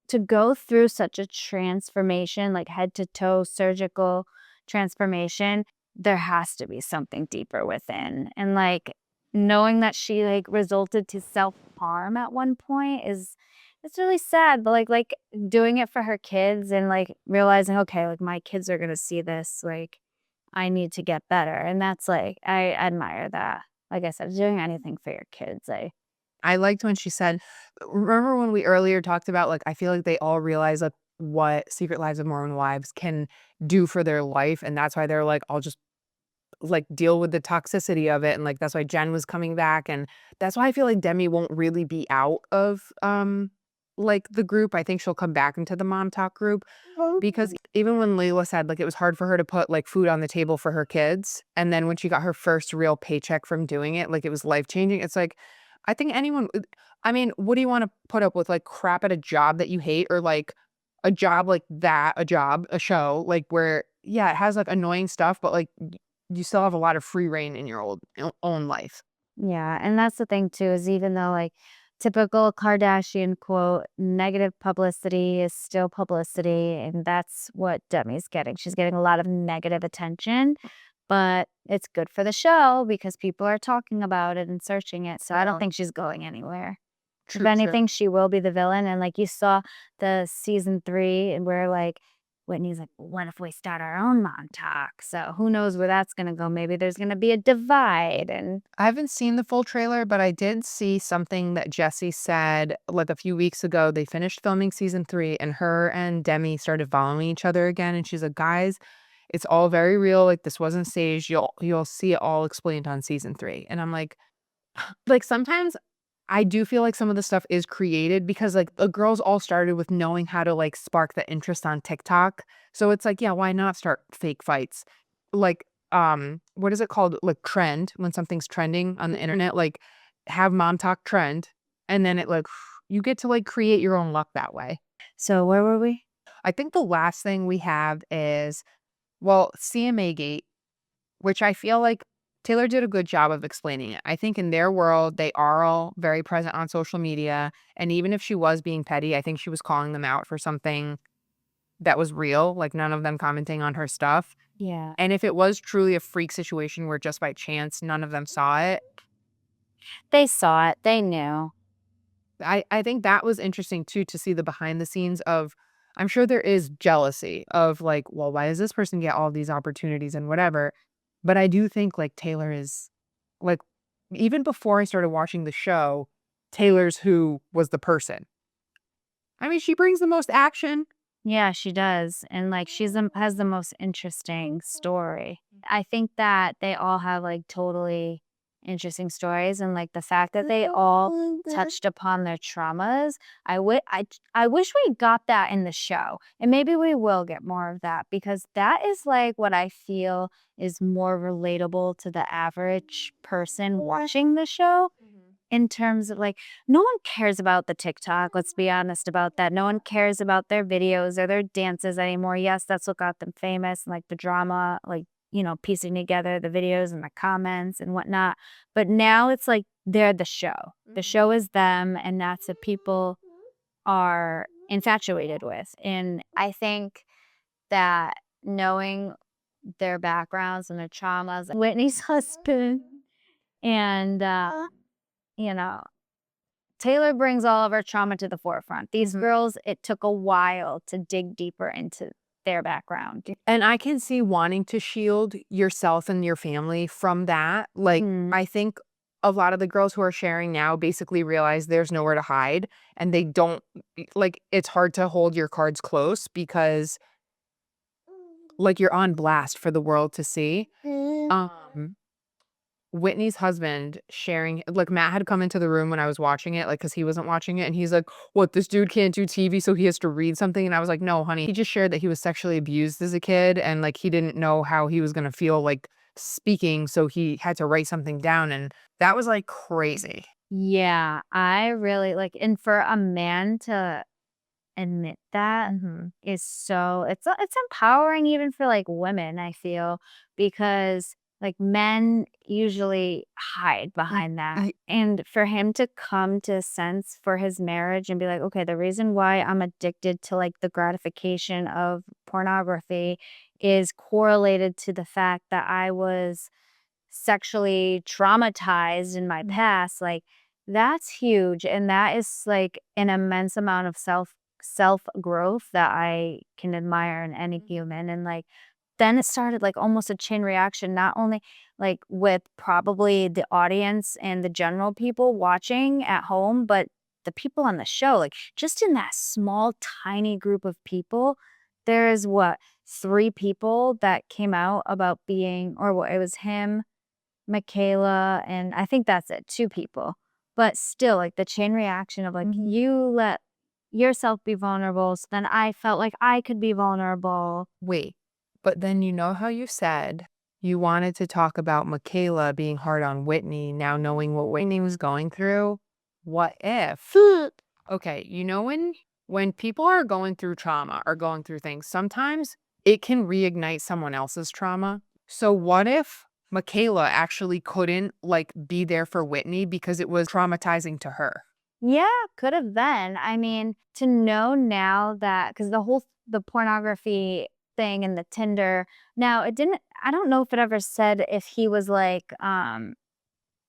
to go through such a transformation, like head to toe surgical transformation, there has to be something deeper within. And like knowing that she like resulted to self-harm at one point is it's really sad, but like doing it for her kids and like realizing, okay, like my kids are gonna see this, like I need to get better, and that's, like I admire that. Like I said, doing anything for your kids, I liked when she said, remember when we earlier talked about, like, I feel like they all realize, like, what Secret Lives of Mormon Wives can do for their life, and that's why they're like, "I'll just, like, deal with the toxicity of it," and, like, that's why Jen was coming back, and that's why I feel like Demi won't really be out of, like, the group. I think she'll come back into the Mom Talk group because even when Layla said, like, it was hard for her to put, like, food on the table for her kids, and then when she got her first real paycheck from doing it, like, it was life-changing. It's like, I think anyone I mean, what do you wanna put up with, like, crap at a job that you hate or, like, a job like that, a show, like, where yeah, it has, like, annoying stuff, but, like, you still have a lot of free reign in your own life. yeah, and that's the thing too, is even though, like, typical Kardashian quote, "Negative publicity is still publicity," and that's what Demi's getting. She's getting a lot of negative attention, but it's good for the show because people are talking about it and searching it, so I don't think she's going anywhere. If True, true. anything, she will be the villain, and, like, you saw the season 3 and where, like, Whitney's like, "What if we start our own Mom Talk?" So who knows where that's gonna go, maybe there's gonna be a divide and I haven't seen the full trailer, but I did see something that Jesse said, like, a few weeks ago. They finished filming season 3, and her and Demi started following each other again, and she's like, "Guys, it's all very real, like, this wasn't staged. You'll see it all explained on season 3." And I'm like, sometimes I do feel like some of the stuff is created because, like, the girls all started with knowing how to, like, spark the interest on TikTok. So it's like, yeah, why not start fake fights? Like, what is it called? Like, trend, when something's trending on the internet, like, have Mom Talk trend, and then it, like, you get to, like, create your own luck that way. so where were we? I think the last thing we have is, well, CMA Gate, which I feel like Taylor did a good job of explaining it. I think in their world, they are all very present on social media, and even if she was being petty, I think she was calling them out for something that was real, like none of them commenting on her stuff. Yeah. And if it was truly a freak situation where just by chance none of them saw it, They saw it. They knew. I think that was interesting too to see the behind the scenes of I'm sure there is jealousy of like, well, why does this person get all these opportunities and whatever? But I do think like Taylor is like even before I started watching the show, Taylor's who was the person. I mean, she brings the most action. Yeah, she does, and, like, has the most interesting story. I think that they all have, like, totally interesting stories, and, like, the fact that they all touched upon their traumas, I wish we got that in the show, and maybe we will get more of that because that is, like, what I feel is more relatable to the average person watching the show. In terms of, like, no one cares about the TikTok, let's be honest about that. No one cares about their videos or their dances anymore. Yes, that's what got them famous and, like, the drama, like, piecing together the videos and the comments and whatnot. But now it's like they're the show. The show is them, and that's what people are infatuated with. And I think that knowing their backgrounds and their traumas, Whitney's husband and, you know, Taylor brings all of her trauma to the forefront. These girls, it took a while to dig deeper into their background. And I can see wanting to shield yourself and your family from that. Like, I think a lot of the girls who are sharing now basically realize there's nowhere to hide and they don't like it's hard to hold your cards close because like you're on blast for the world to see. Um Whitney's husband sharing like, Matt had come into the room when I was watching it, like, because he wasn't watching it, and he's like, "What, this dude can't do TV, so he has to read something?" And I was like, "No, honey." He just shared that he was sexually abused as a kid, and, like, he didn't know how he was gonna feel, like, speaking, so he had to write something down, and that was, like, crazy. Yeah, I really like, and for a man to admit that is so it's empowering even for, like, women, I feel, because, like, men usually hide behind that, and for him to come to a sense for his marriage and be like, "Okay, the reason why I'm addicted to, like, the gratification of pornography is correlated to the fact that I was sexually traumatized in my past," like, that's huge, and that is, like, an immense amount of self-growth that I can admire in any human, and, like, then it started, like, almost a chain reaction, not only, like, with probably the audience and the general people watching at home, but the people on the show, like, just in that small, tiny group of people, there's what, 3 people that came out about being or what, it was him, Michaela, and I think that's it, 2 people. But still, like, the chain reaction of, like, you let yourself be vulnerable, so then I felt like I could be vulnerable. Wait, but then you know how you said you wanted to talk about Michaela being hard on Whitney, now knowing what Whitney was going through? What if okay, you know when people are going through trauma or going through things, sometimes it can reignite someone else's trauma. So what if Michaela actually couldn't like be there for Whitney because it was traumatizing to her? Yeah, could have been. I mean, to know now that because the pornography thing and the Tinder now it didn't I don't know if it ever said if he was, like,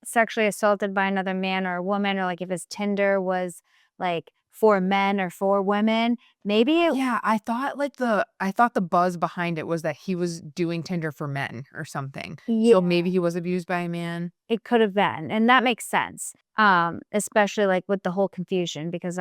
sexually assaulted by another man or a woman, or like if his Tinder was like for men or for women. Maybe it Yeah, I thought the buzz behind it was that he was doing Tinder for men or something. So yeah, maybe he was abused by a man. it could have been. And that makes sense. Especially like with the whole confusion because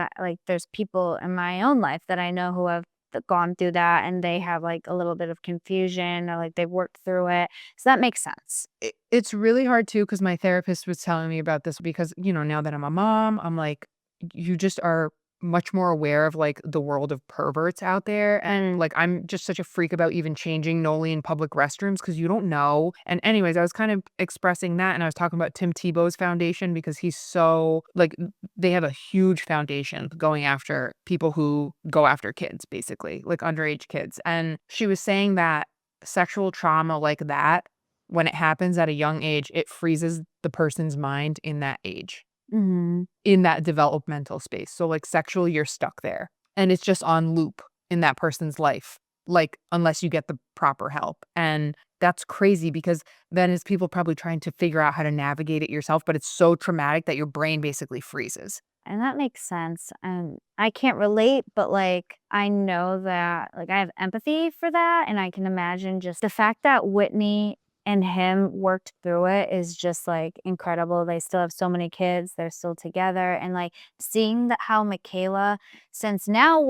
there's people in my own life that I know who have gone through that and they have like a little bit of confusion or like they've worked through it. So that makes sense. It's really hard too because my therapist was telling me about this because, you know, now that I'm a mom, I'm like, you just are much more aware of like the world of perverts out there. And like, I'm just such a freak about even changing Noli in public restrooms because you don't know. And, anyways, I was kind of expressing that and I was talking about Tim Tebow's foundation because he's so like, they have a huge foundation going after people who go after kids, basically, like underage kids. And she was saying that sexual trauma like that when it happens at a young age, it freezes the person's mind in that age, Hmm. in that developmental space. So, like, sexually, you're stuck there, and it's just on loop. in that person's life, like, unless you get the proper help. And that's crazy because then it's people probably trying to figure out how to navigate it yourself, but it's so traumatic that your brain basically freezes. And that makes sense, and I can't relate, but, like, I know that like, I have empathy for that, and I can imagine just the fact that Whitney and him worked through it is just, like, incredible. They still have so many kids, they're still together, and, like, seeing that how Michaela since now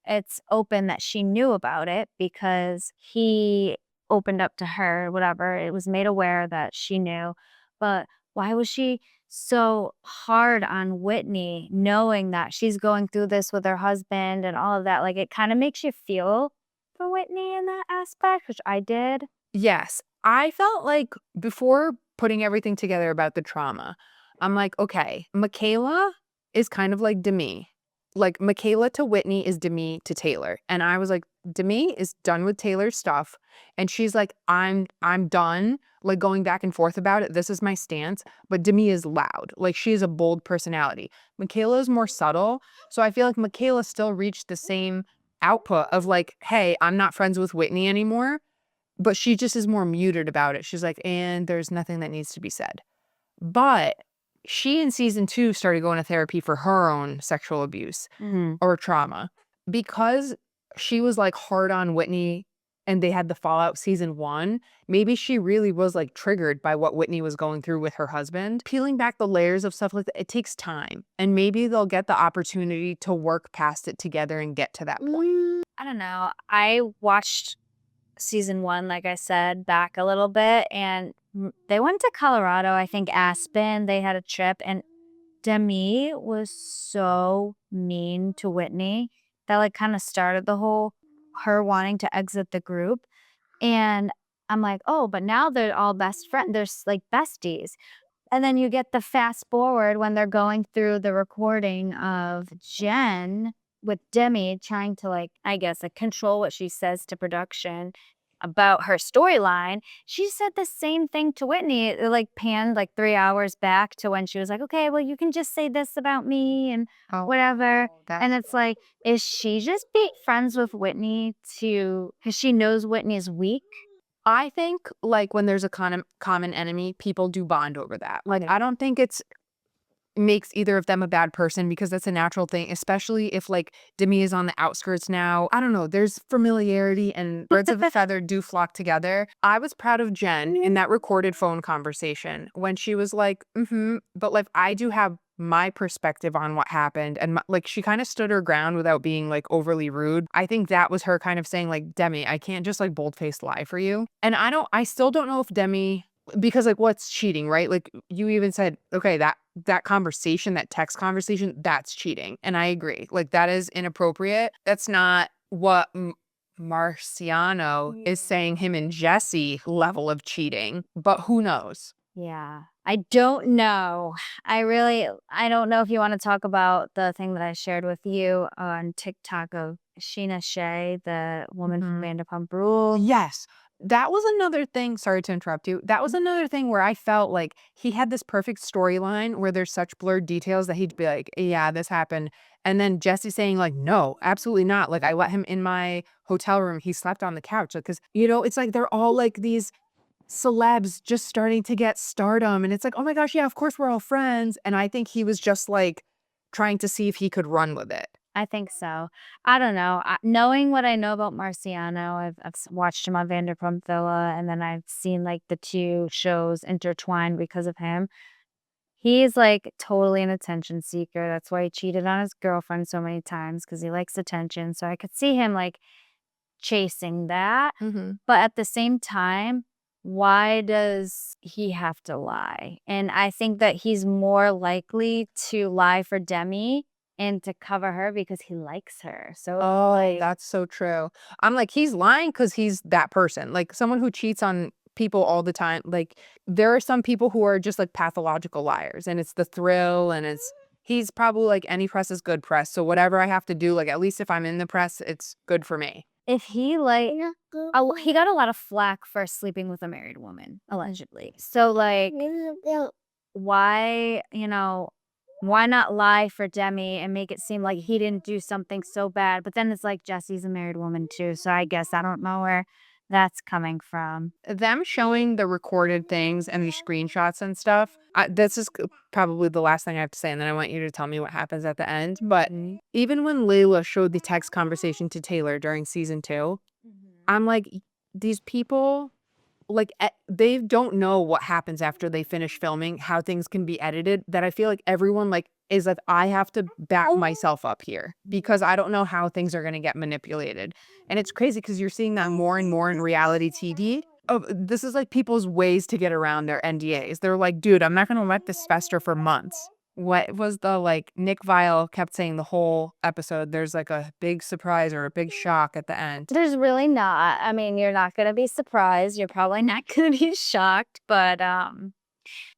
it's open that she knew about it because he opened up to her, whatever, it was made aware that she knew, but why was she so hard on Whitney knowing that she's going through this with her husband and all of that? Like, it kinda makes you feel for Whitney in that aspect, which I did. Yes. I felt like before putting everything together about the trauma, I'm like, okay, Michaela is kind of like Demi. Like Michaela to Whitney is Demi to Taylor. And I was like, Demi is done with Taylor's stuff. And she's like, I'm done, like going back and forth about it. This is my stance. But Demi is loud. Like she is a bold personality. Michaela is more subtle. So I feel like Michaela still reached the same output of like, hey, I'm not friends with Whitney anymore, but she just is more muted about it. She's like, "And there's nothing that needs to be said." But she in season 2 started going to therapy for her own sexual abuse Mhm. or trauma. Because she was, like, hard on Whitney and they had the fallout season 1, maybe she really was, like, triggered by what Whitney was going through with her husband. Peeling back the layers of stuff like that, it takes time, and maybe they'll get the opportunity to work past it together and get to that point. I don't know. I watched season 1, like I said, back a little bit, and they went to Colorado, I think Aspen, they had a trip, and Demi was so mean to Whitney that, like, kinda started the whole her wanting to exit the group, and I'm like, "Oh, but now they're all best friends. They're like, besties." And then you get the fast forward when they're going through the recording of Jen with Demi trying to, like, I guess, like, control what she says to production about her storyline. She said the same thing to Whitney. It, like, panned, like, 3 hours back to when she was like, "Okay, well, you can just say this about me and Oh, whatever." that's And it's like, is she just be friends with Whitney to because she knows Whitney's weak? I think, like, when there's a common enemy, people do bond over that. Like, Okay. I don't think it's makes either of them a bad person because that's a natural thing, especially if, like, Demi is on the outskirts now. I don't know, there's familiarity and birds of a feather do flock together. I was proud of Jen in that recorded phone conversation when she was like, "Mhm, but, like, I do have my perspective on what happened," and like, she kinda stood her ground without being, like, overly rude. I think that was her kind of saying, like, "Demi, I can't just, like, bold-faced lie for you." And I still don't know if Demi because, like, what's cheating, right? Like, you even said, okay, that conversation, that text conversation, that's cheating, and I agree. Like, that is inappropriate. That's not what Marciano is saying him and Jesse level of cheating, but who knows? Yeah. I don't know. I don't know if you wanna talk about the thing that I shared with you on TikTok of Sheena Shea, the woman from Mhm. Vanderpump Rules. Yes. That was another thing, sorry to interrupt you. That was another thing where I felt like he had this perfect storyline where there's such blurred details that he'd be like, "Yeah, this happened." And then Jesse saying like, "No, absolutely not. Like I let him in my hotel room. He slept on the couch." Like, cause you know, it's like they're all like these celebs just starting to get stardom. And it's like, oh my gosh, yeah, of course we're all friends. And I think he was just like trying to see if he could run with it. I think so. I don't know. Knowing what I know about Marciano, I've watched him on Vanderpump Villa, and then I've seen, like, the 2 shows intertwined because of him. He's, like, totally an attention seeker. That's why he cheated on his girlfriend so many times because he likes attention. So I could see him, like, chasing that. Mhm. But at the same time, why does he have to lie? And I think that he's more likely to lie for Demi and to cover her because he likes her. So it's Oh, like, that's so true. I'm like, he's lying because he's that person. Like someone who cheats on people all the time. Like there are some people who are just like pathological liars and it's the thrill and it's he's probably like any press is good press. So whatever I have to do, like at least if I'm in the press, it's good for me. if he like he got a lot of flack for sleeping with a married woman, allegedly. So like why, why not lie for Demi and make it seem like he didn't do something so bad? But then it's like Jesse's a married woman too, so I guess I don't know where that's coming from. Them showing the recorded things and the screenshots and stuff, this is probably the last thing I have to say, and then I want you to tell me what happens at the end. But even when Layla showed the text conversation to Taylor during season 2, I'm like, these people, like, they don't know what happens after they finish filming, how things can be edited, that I feel like everyone, like, is like, I have to back myself up here because I don't know how things are gonna get manipulated. And it's crazy because you're seeing that more and more in reality TV. Oh, this is like people's ways to get around their NDAs. They're like, dude, I'm not gonna let this fester for months. What was the, like, Nick Viall kept saying the whole episode, there's like a big surprise or a big shock at the end. There's really not. I mean, you're not gonna be surprised. You're probably not gonna be shocked, but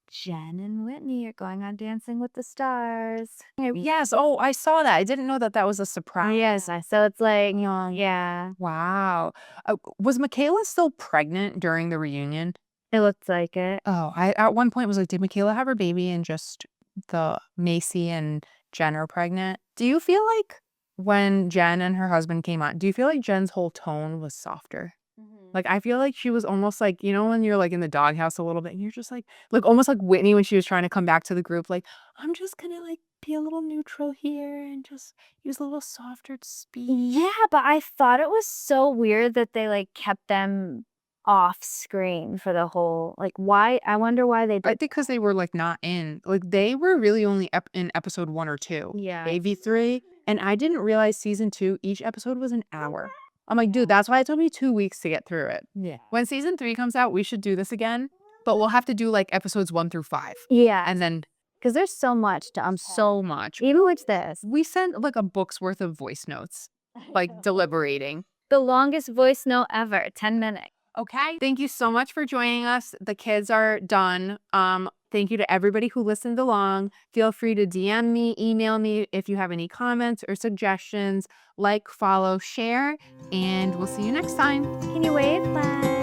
Jen and Whitney are going on Dancing with the Stars. Yes. Oh, I saw that. I didn't know that that was a surprise. Yes, so it's like, yeah, Wow. Was Michaela still pregnant during the reunion? it looks like it. Oh, I at one point was like, did Michaela have her baby and just the Macy and Jen are pregnant? Do you feel like when Jen and her husband came on, do you feel like Jen's whole tone was softer? Like, I feel like she was almost like, when you're like in the doghouse a little bit and you're just like almost like Whitney when she was trying to come back to the group, like, I'm just gonna like be a little neutral here and just use a little softer speech. Yeah, but I thought it was so weird that they like kept them off screen for the whole why. I wonder why they I did. think because they were like not in, like, they were really only in episode 1 or 2, Yeah. maybe 3. And I didn't realize season 2, each episode was an hour. I'm like, dude, that's why it took me 2 weeks to get through it. Yeah. When season 3 comes out, we should do this again, but we'll have to do like episodes 1 through 5. Yeah, And then because there's so much to so much. even with this. We sent like a book's worth of voice notes, like deliberating. The longest voice note ever, 10 minutes. Okay. Thank you so much for joining us. The kids are done. Thank you to everybody who listened along. Feel free to DM me, email me if you have any comments or suggestions. Like, follow, share, and we'll see you next time. Can you wave? Bye.